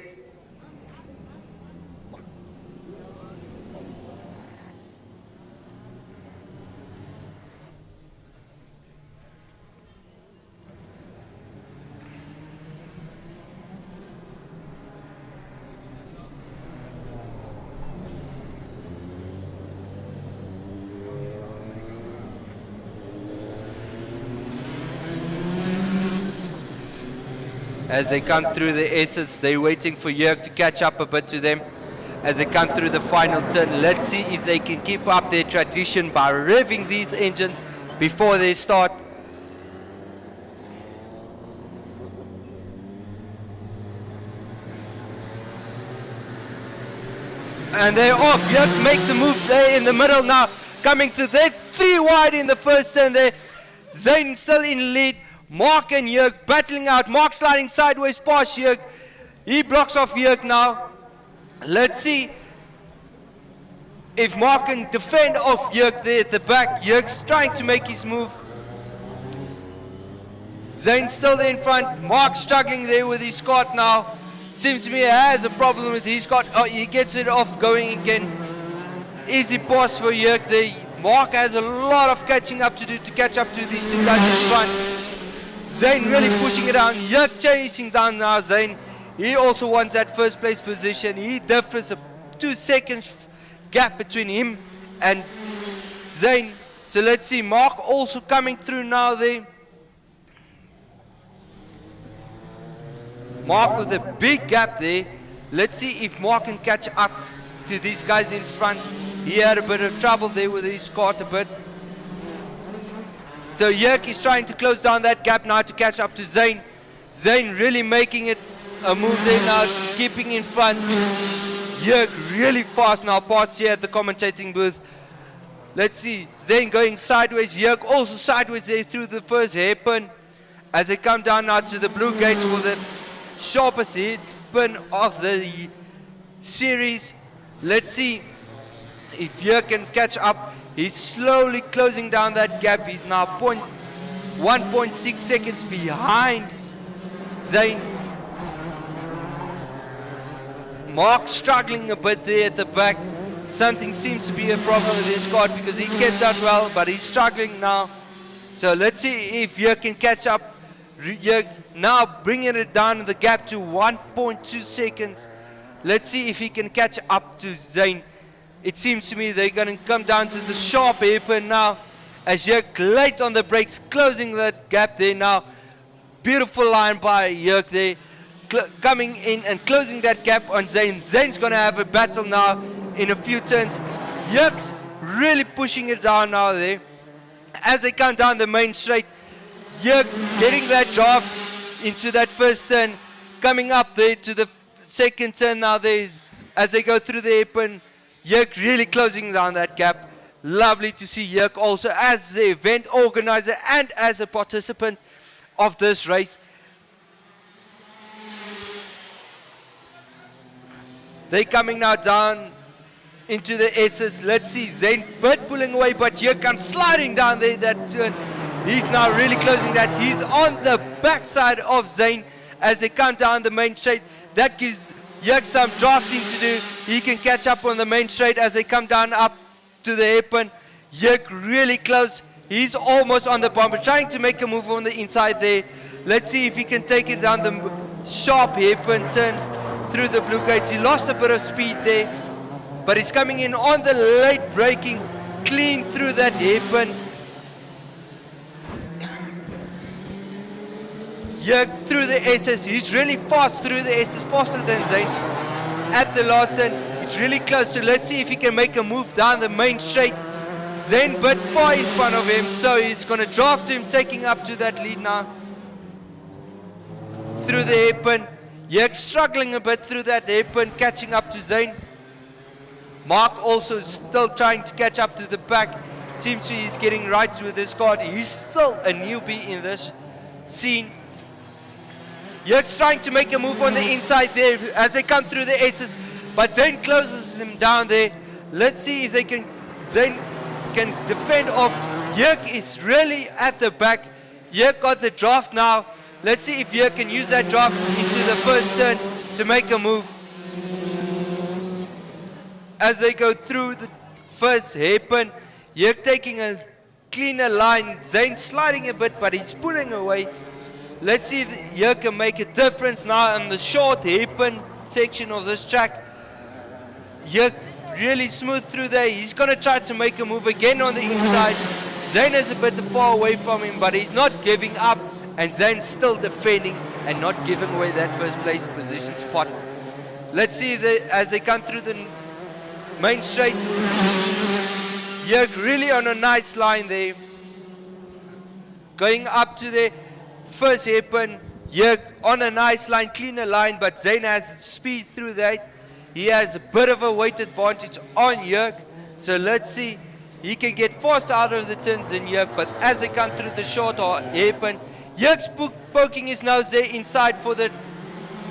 As they come through the S's, they're waiting for Jörg to catch up a bit to them. As they come through the final turn, let's see if they can keep up their tradition by revving these engines before they start. And they're off. Jörg makes a move there in the middle now. Coming through, they're 3 wide in the first turn there. Zane still in lead. Mark and Jörg battling out. Mark sliding sideways past Jörg. He blocks off Jörg now. Let's see if Mark can defend off Jörg there at the back. Jörg's trying to make his move. Zane still there in front. Mark struggling there with his kart now. Seems to me he has a problem with his kart. Oh, he gets it off going again. Easy pass for Jörg there. Mark has a lot of catching up to do to catch up to these two guys in front. Zane really pushing it down. Jörg chasing down now. Zane, he also wants that first place position. He differs a 2 second gap between him and Zane. So let's see, Mark also coming through now there. Mark with a big gap there. Let's see if Mark can catch up to these guys in front. He had a bit of trouble there with his cart a bit. So Yerk is trying to close down that gap now to catch up to Zane. Zane really making it a move there now, keeping in front. Yerk really fast now, parts here at the commentating booth. Let's see, Zane going sideways, Yerk also sideways there through the first hairpin. As they come down now to the blue gate for the sharpest hairpin of the series. Let's see if Yerk can catch up. He's slowly closing down that gap. He's now 1.6 seconds behind Zane. Mark struggling a bit there at the back. Something seems to be a problem with his cart because he kept that well, but he's struggling now. So let's see if Yerk can catch up. Yerk now bringing it down the gap to 1.2 seconds. Let's see if he can catch up to Zane. It seems to me they're going to come down to the sharp hairpin now. As Yerk late on the brakes, closing that gap there now. Beautiful line by Yerk there. Coming in and closing that gap on Zane. Zane's going to have a battle now in a few turns. Yerk's really pushing it down now there. As they come down the main straight, Yerk getting that draft into that first turn. Coming up there to the second turn now there. As they go through the hairpin. Yerk really closing down that gap. Lovely to see Yerk also as the event organizer and as a participant of this race. They're coming now down into the S's. Let's see, Zane Bird pulling away, but Yerk comes sliding down there that turn. He's now really closing that. He's on the backside of Zane as they come down the main straight. That gives Yerk some drafting to do. He can catch up on the main straight as they come down up to the hairpin. Yerk really close. He's almost on the bumper, trying to make a move on the inside there. Let's see if he can take it down the sharp hairpin turn through the blue gates. He lost a bit of speed there, but he's coming in on the late braking, clean through that hairpin. Yerk through the S's. He's really fast through the S's, faster than Zane. At the last turn, it's really close. So let's see if he can make a move down the main straight. Zane a bit far in front of him, so he's going to draft him, taking up to that lead now. Through the hairpin. Yerk struggling a bit through that hairpin, catching up to Zane. Mark also still trying to catch up to the back. Seems he's getting right with his card. He's still a newbie in this scene. Yerk's trying to make a move on the inside there as they come through the S's, but Zane closes him down there. Let's see if Zane can defend off. Yerk is really at the back. Yerk got the draft now. Let's see if Yerk can use that draft into the first turn to make a move. As they go through the first hairpin, Yerk taking a cleaner line. Zane sliding a bit, but he's pulling away. Let's see if Yerk can make a difference now on the short hairpin section of this track. Yerk really smooth through there. He's going to try to make a move again on the inside. Zane is a bit far away from him, but he's not giving up. And Zane's still defending and not giving away that first place position spot. Let's see as they come through the main straight. Yerk really on a nice line there. Going up to the first hairpin, Yerk on a nice line, cleaner line, but Zane has speed through that. He has a bit of a weight advantage on Yerk. So let's see, he can get faster out of the turns than Yerk, but as they come through the short hairpin, Yerk's poking his nose there inside for the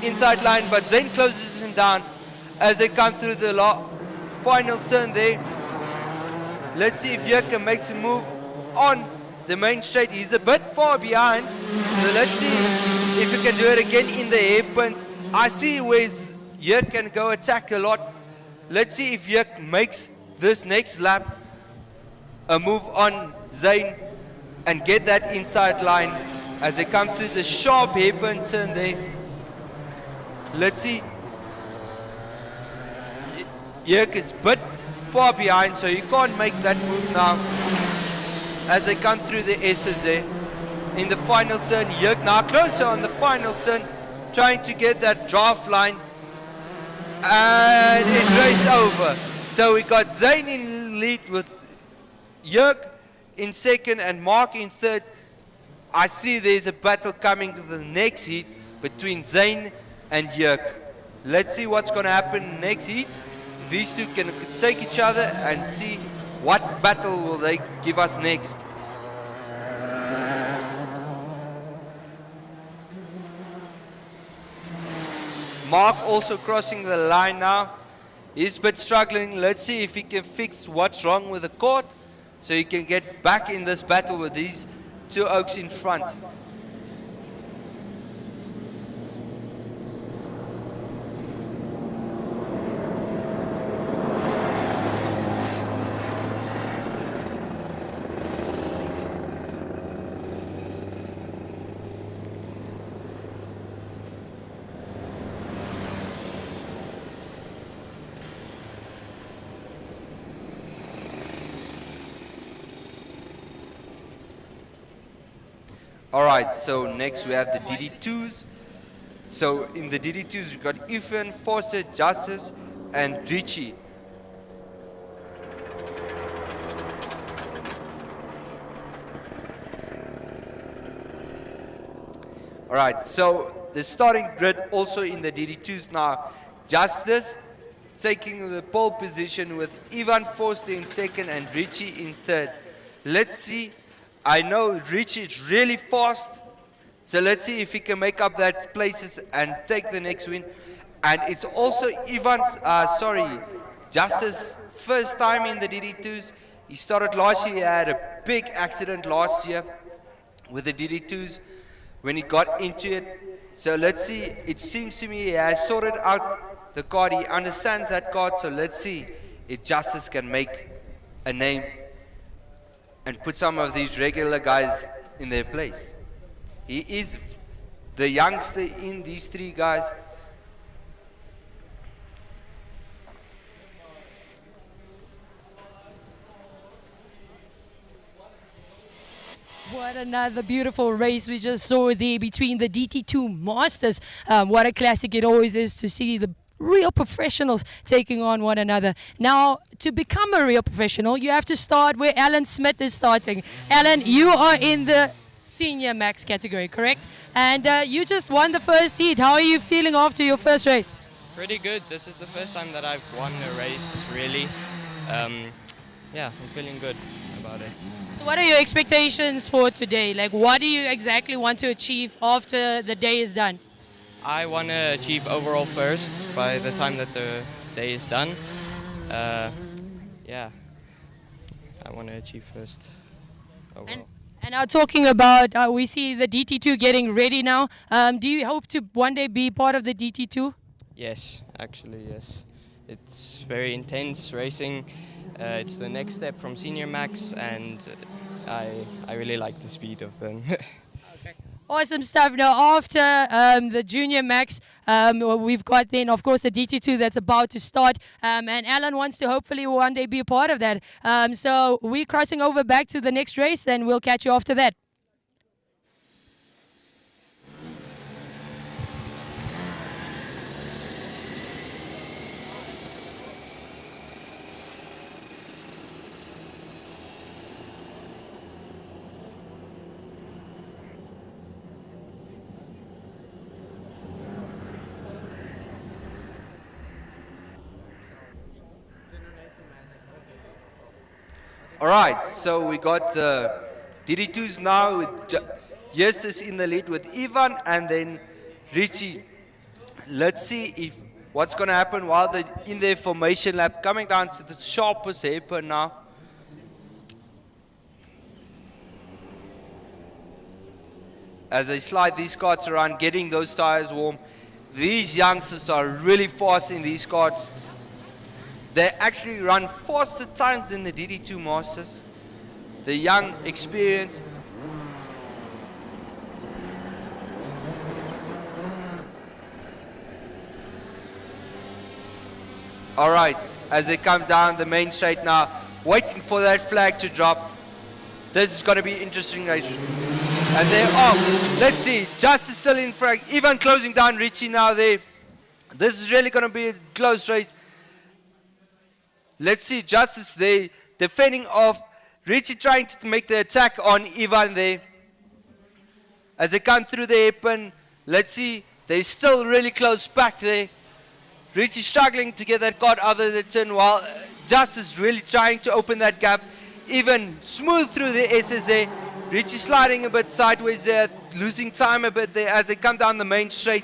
inside line, but Zane closes him down as they come through the final turn there. Let's see if Yerk can make some move on the main straight. He's a bit far behind, so let's see if he can do it again in the hairpins. I see where Yerk can go attack a lot. Let's see if Yerk makes this next lap a move on Zane and get that inside line as they come through the sharp hairpin turn there. Let's see. Yerk is a bit far behind, so he can't make that move now. As they come through the S's there. In the final turn, Jörg now closer on the final turn, trying to get that draft line. And it's race over. So we got Zane in lead with Jörg in second and Mark in third. I see there's a battle coming to the next heat between Zane and Jörg. Let's see what's going to happen next heat. These two can take each other and see what battle will they give us next. Mark also crossing the line now. He's a bit struggling. Let's see if he can fix what's wrong with the court so he can get back in this battle with these two oaks in front. Alright, so next we have the DD2s. So in the DD2s we've got Ethan, Foster, Justice, and Richie. Alright, so the starting grid also in the DD2s now. Justice taking the pole position with Ivan Foster in second and Richie in third. Let's see. I know Richie is really fast, so let's see if he can make up that places and take the next win. And it's also Justice's first time in the DD2s. He started last year, he had a big accident last year with the DD2s when he got into it. So let's see, it seems to me he has sorted out the card, he understands that card, so let's see if Justice can make a name and put some of these regular guys in their place. He is the youngster in these three guys. What another beautiful race we just saw there between the DT2 Masters. What a classic it always is to see the real professionals taking on one another. Now, to become a real professional, you have to start where Alan Smith is starting. Alan, you are in the senior max category, correct? And you just won the first heat. How are you feeling after your first race? Pretty good. This is the first time that I've won a race, really. Yeah, I'm feeling good about it. So what are your expectations for today? Like, what do you exactly want to achieve after the day is done? I want to achieve overall first by the time that the day is done. Yeah, I want to achieve first overall. And now talking about, we see the DT2 getting ready now. Do you hope to one day be part of the DT2? Yes, actually, yes. It's very intense racing. It's the next step from senior max, and I really like the speed of them. Awesome stuff. Now, after the junior max, we've got then, of course, the DT2 that's about to start. And Alan wants to hopefully one day be a part of that. So we're crossing over back to the next race, and we'll catch you after that. All right, so we got the DD2s now with Justus in the lead with Ivan and then Richie. Let's see if what's going to happen while they're in their formation lap, coming down to the sharpest hairpin now. As they slide these carts around, getting those tires warm. These youngsters are really fast in these carts. They actually run faster times than the DD2 Masters. The young, experienced. All right, as they come down the main straight now, waiting for that flag to drop. This is going to be interesting race. And they're off. Let's see. Justice still in front. Even closing down Richie now there. This is really going to be a close race. Let's see. Justice there defending off. Richie trying to make the attack on Ivan there. As they come through the hairpin. Let's see. They're still really close back there. Richie struggling to get that card out of the turn while Justice really trying to open that gap. Even smooth through the S's there. Richie sliding a bit sideways there, losing time a bit there as they come down the main straight.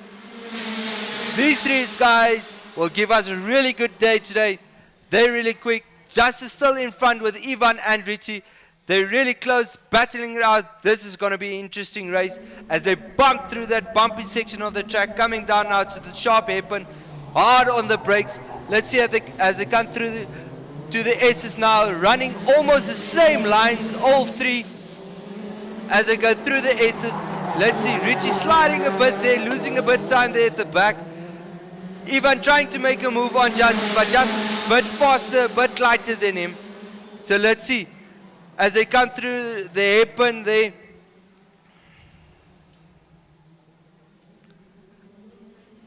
These three guys will give us a really good day today. They're really quick. Justice still in front with Ivan and Richie. They're really close, battling it out. This is going to be an interesting race as they bump through that bumpy section of the track, coming down now to the sharp hairpin, hard on the brakes. Let's see as they come through to the S's now, running almost the same lines, all three. As they go through the S's, let's see, Richie sliding a bit there, losing a bit time there at the back. Ivan trying to make a move on Justice, but Justice is a bit faster, a bit lighter than him. So let's see, as they come through the hairpin there.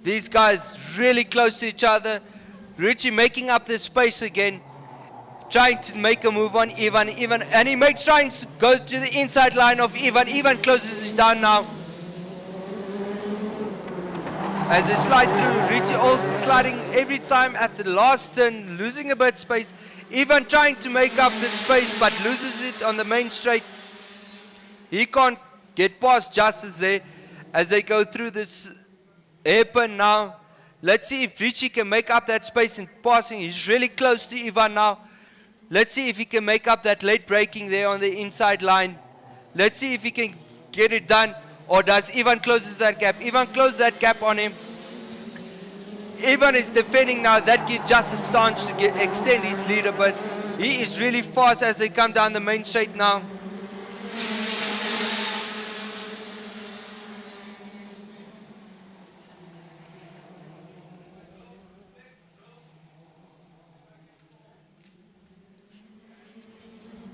These guys really close to each other. Richie making up the space again. Trying to make a move on Ivan, and he makes trying to go to the inside line of Ivan. Ivan closes it down now. As they slide through, Richie also sliding every time at the last turn, losing a bit space. Ivan trying to make up the space, but loses it on the main straight. He can't get past Justice there as they go through this hairpin now. Let's see if Richie can make up that space in passing. He's really close to Ivan now. Let's see if he can make up that late braking there on the inside line. Let's see if he can get it done, or does Ivan closes that gap. Ivan closes that gap on him. Ivan is defending now. That gives Justice a chance to extend his lead a bit. He is really fast as they come down the main straight now.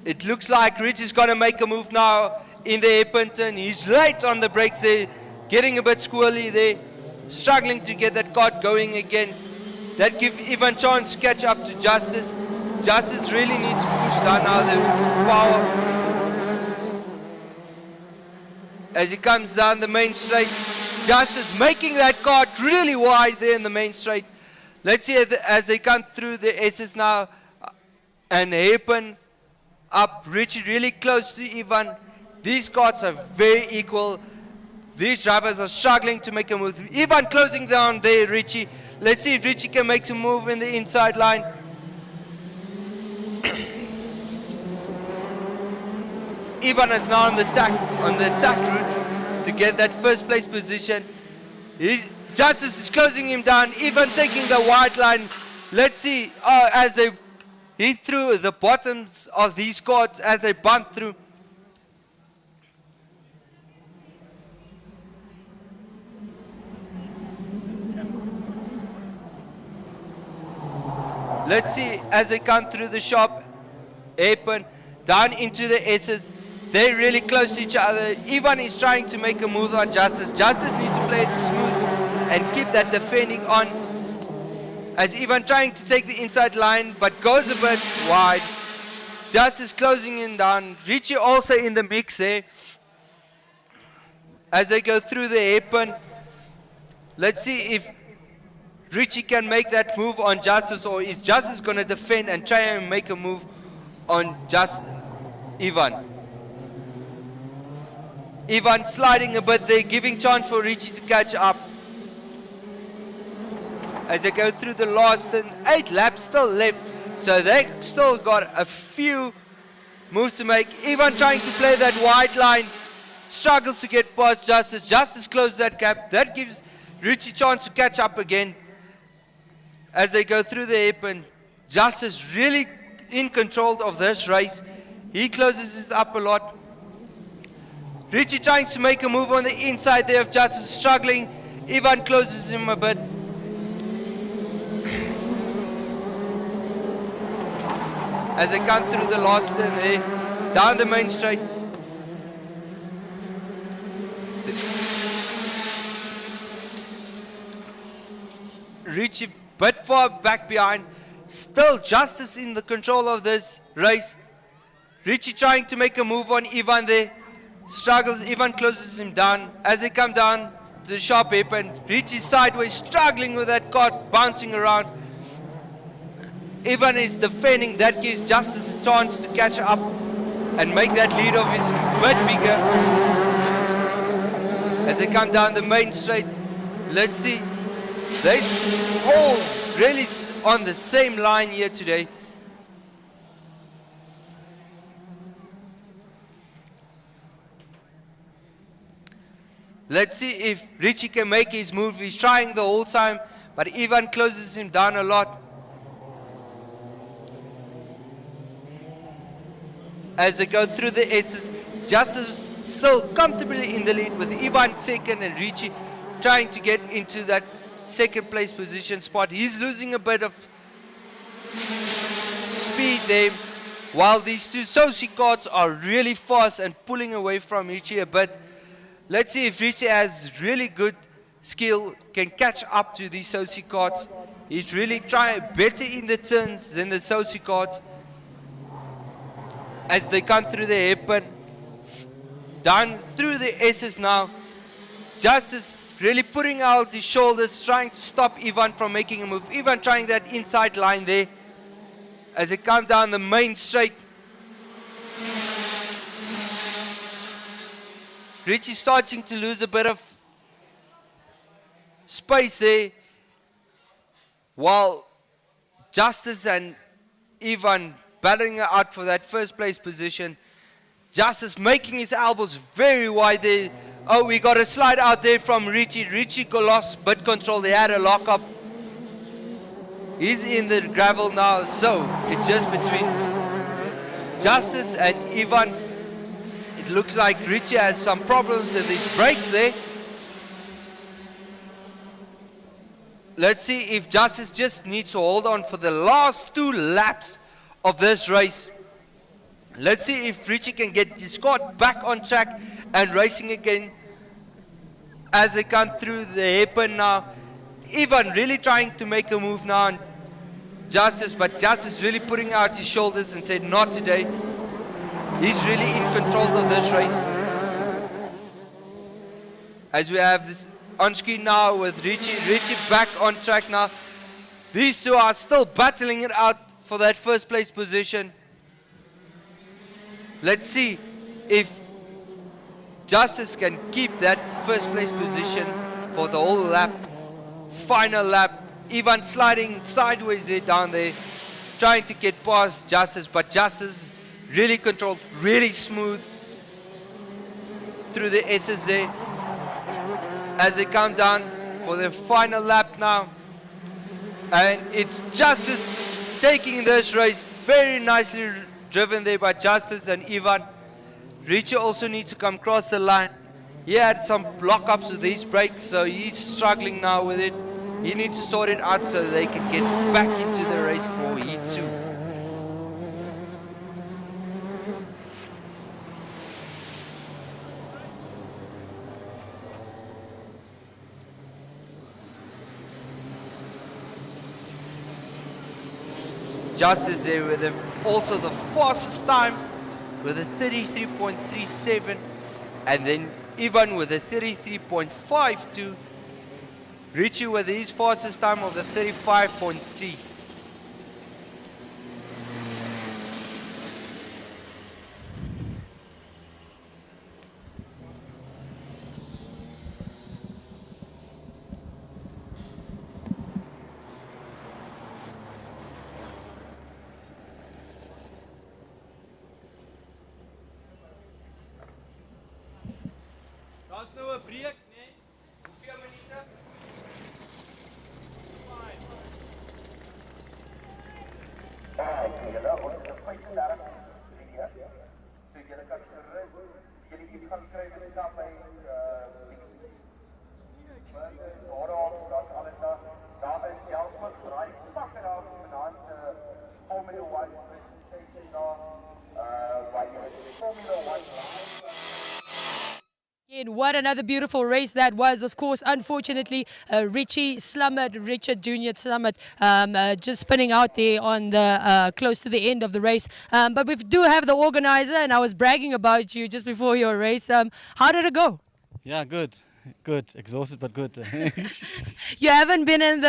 It looks like Rich is going to make a move now in the hairpin turn. He's late on the brakes there, getting a bit squirrely there, struggling to get that cart going again. That gives Ivan chance to catch up to Justice. Justice really needs to push down now the power. As he comes down the main straight, Justice making that cart really wide there in the main straight. Let's see as they come through the S's now and hairpin up. Richie really close to Ivan. These carts are very equal. These drivers are struggling to make a move. Ivan closing down there, Richie. Let's see if Richie can make some move in the inside line. Ivan is now on the attack route to get that first place position. Justice is closing him down. Ivan taking the wide line. Let's see as they hit through the bottoms of these carts as they bump through. Let's see as they come through the sharp apron down into the S's. They're really close to each other. Ivan is trying to make a move on Justice. Justice needs to play it smooth and keep that defending on. As Ivan trying to take the inside line, but goes a bit wide. Justice closing him down. Richie also in the mix there. As they go through the apron. Let's see if Richie can make that move on Justice, or is Justice going to defend and try and make a move on Ivan. Ivan sliding a bit there, giving chance for Richie to catch up. As they go through the last 8 laps still left, so they still got a few moves to make. Ivan trying to play that wide line, struggles to get past Justice. Justice closes that gap. That gives Richie a chance to catch up again. As they go through the apron, Justice really in control of this race. He closes it up a lot. Richie trying to make a move on the inside there of Justice, struggling. Ivan closes him a bit. as they come through the last turn there, down the main straight. Richie bit far back behind. Still Justice in the control of this race. Richie trying to make a move on Ivan there. Struggles, Ivan closes him down. As they come down to the sharp hairpin, Richie sideways, struggling with that cart, bouncing around. Ivan is defending, that gives Justice a chance to catch up and make that lead of his bit bigger. As they come down the main straight, let's see. They all really on the same line here today. Let's see if Richie can make his move. He's trying the whole time, but Ivan closes him down a lot. As they go through the S's, Justice still comfortably in the lead with Ivan second and Richie trying to get into that second place position spot. He's losing a bit of speed there, while these two Sosi carts are really fast and pulling away from Richie a bit. Let's see if Richie has really good skill, can catch up to these Sosi carts. He's really trying better in the turns than the Sosi carts. As they come through the hairpin, down through the S's now. Justice really putting out his shoulders, trying to stop Ivan from making a move. Ivan trying that inside line there. As they come down the main straight, Richie starting to lose a bit of space there, while Justice and Ivan battling out for that first place position. Justice making his elbows very wide there. Oh, we got a slide out there from Richie. Richie lost bit control. They had a lockup. He's in the gravel now, so it's just between Justice and Ivan. It looks like Richie has some problems with his brakes there. Let's see if Justice just needs to hold on for the last 2 laps of this race. Let's see if Richie can get his car back on track and racing again as they come through the hairpin now. Ivan really trying to make a move now on Justice, but Justice really putting out his shoulders and said, not today. He's really in control of this race. As we have this on screen now with Richie back on track now. These two are still battling it out for that first place position. Let's see if Justice can keep that first place position for the whole lap. Final lap. Ivan sliding sideways there, down there, trying to get past Justice, but Justice really controlled, really smooth through the S's there. As they come down for the final lap now. And it's Justice taking this race. Very nicely driven there by Justice and Ivan. Richie also needs to come across the line. He had some lockups with his brakes, so he's struggling now with it. He needs to sort it out so they can get back into the race for Heat 2. Justice there with him. Also the fastest time with a 33.37, and then Ivan with a 33.52. Richie with his fastest time of the 35.3. Daar's nou 'n breek, nee? Hoeveel minute? 5. Julle ons is 35 video. So julle kan gerus julle iets gaan skryf en stap by daar alles daar is Jelford, draai pak het af vanaand Formula 1 presentation. again, what another beautiful race that was. Of course, unfortunately, Richard Junior Slummert, just spinning out there on the close to the end of the race. But we do have the organizer, and I was bragging about you just before your race. How did it go? Yeah, good. Good. Exhausted, but good. You haven't been in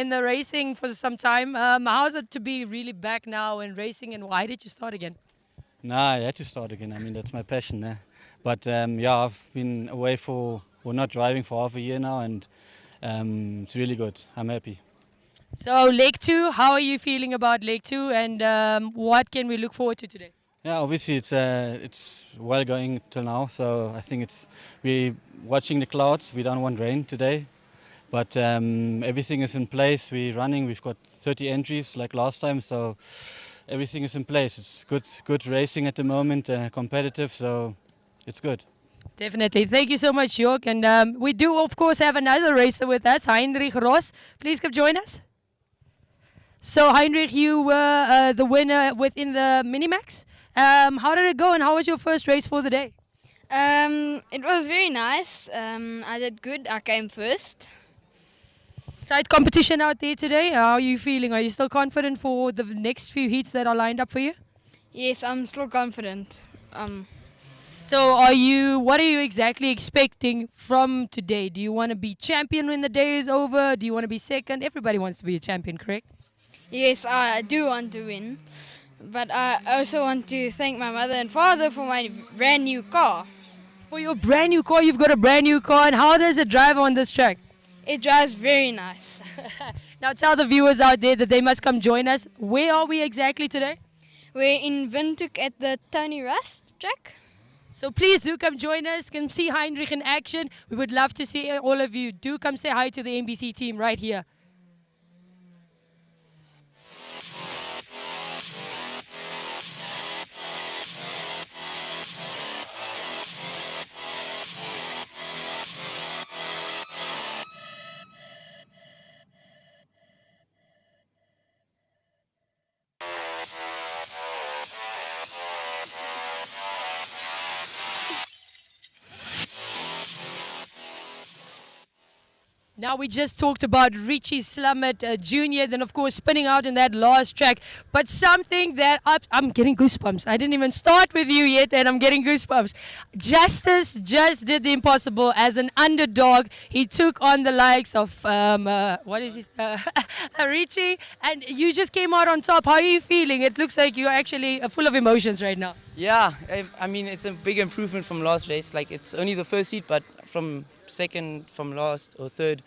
the racing for some time. How's it to be really back now and racing, and why did you start again? Nah, I had to start again. I mean, that's my passion. But yeah, I've been away not driving for half a year now, and it's really good. I'm happy. So Leg 2, how are you feeling about Leg 2, and what can we look forward to today? Yeah, obviously it's well going till now. So I think we're watching the clouds. We don't want rain today, but everything is in place. We're running. We've got 30 entries like last time, so everything is in place. It's good racing at the moment, competitive. So it's good. Definitely. Thank you so much, Jörg. And we do, of course, have another racer with us, Heinrich Ross. Please come join us. So, Heinrich, you were the winner within the Minimax. How did it go, and how was your first race for the day? It was very nice. I did good. I came first. Tight competition out there today. How are you feeling? Are you still confident for the next few heats that are lined up for you? Yes, I'm still confident. So what are you exactly expecting from today? Do you want to be champion when the day is over? Do you want to be second? Everybody wants to be a champion, correct? Yes, I do want to win. But I also want to thank my mother and father for my brand new car. For your brand new car, you've got a brand new car. And how does it drive on this track? It drives very nice. Now tell the viewers out there that they must come join us. Where are we exactly today? We're in Windhoek at the Tony Ross track. So please do come join us. Come see Heinrich in action. We would love to see all of you. Do come say hi to the NBC team right here. Now we just talked about Richie Slummert Jr., then of course spinning out in that last track. But something that I'm getting goosebumps. I didn't even start with you yet and I'm getting goosebumps. Justice just did the impossible as an underdog. He took on the likes of, Richie, and you just came out on top. How are you feeling? It looks like you're actually full of emotions right now. Yeah, I mean, it's a big improvement from last race. Like, it's only the first heat, but from second from last or third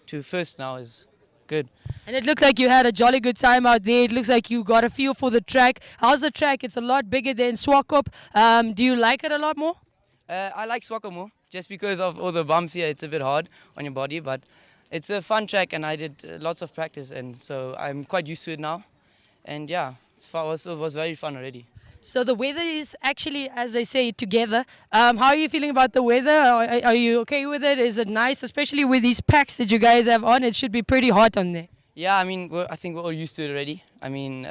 to first now is good. And it looked like you had a jolly good time out there. It looks like you got a feel for the track. How's the track? It's a lot bigger than Swakop. Do you like it a lot more? I like Swakop more just because of all the bumps here. It's a bit hard on your body, but it's a fun track and I did lots of practice, and so I'm quite used to it now. And yeah, it was very fun already. So the weather is actually, as they say, together. How are you feeling about the weather? Are you okay with it? Is it nice, especially with these packs that you guys have on? It should be pretty hot on there. Yeah, I mean, I think we're all used to it already. I mean,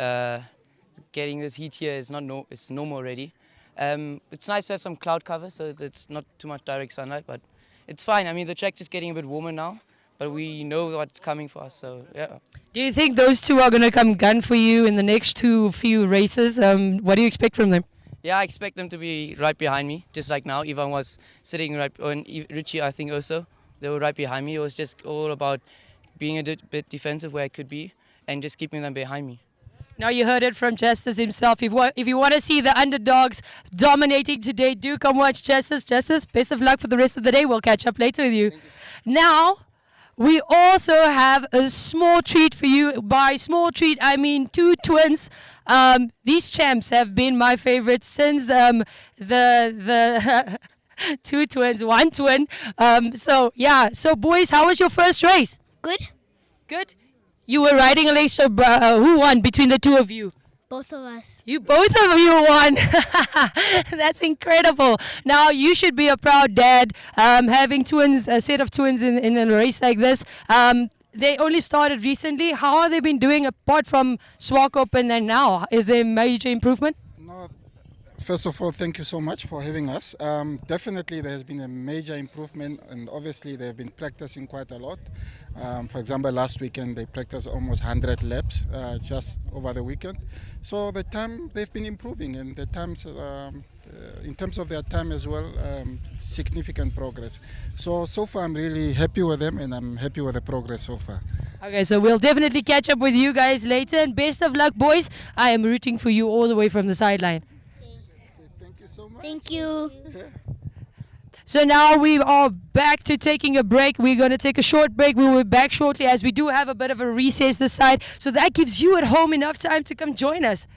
getting this heat here is it's normal already. It's nice to have some cloud cover, so it's not too much direct sunlight, but it's fine. I mean, the track is getting a bit warmer now, but we know what's coming for us, so yeah. Do you think those two are going to come gun for you in the next few races? What do you expect from them? Yeah, I expect them to be right behind me, just like now. Ivan was sitting right, and Richie, I think also, they were right behind me. It was just all about being a bit defensive where I could be and just keeping them behind me. Now you heard it from Justice himself. If you want to see the underdogs dominating today, do come watch Justice. Justice, best of luck for the rest of the day. We'll catch up later with you. Now, we also have a small treat for you. By small treat, I mean two twins. These champs have been my favorite since the two twins, one twin. So boys, how was your first race? Good. Good. You were riding Alicia. Who won between the two of you? Both of us. Both of you won. That's incredible. Now you should be a proud dad, having twins, a set of twins in a race like this. They only started recently. How have they been doing apart from Swakop and then now? Is there major improvement? No, First of all, thank you so much for having us. Definitely there has been a major improvement, and obviously they've been practicing quite a lot. For example, last weekend they practiced almost 100 laps just over the weekend. So the time they've been improving, and the times in terms of their time as well, significant progress. So far I'm really happy with them, and I'm happy with the progress so far. Okay, so we'll definitely catch up with you guys later, and best of luck, boys. I am rooting for you all the way from the sideline. Thank you so much. Thank you. So now we are back to taking a break. We're going to take a short break. We'll be back shortly as we do have a bit of a recess this side. So that gives you at home enough time to come join us.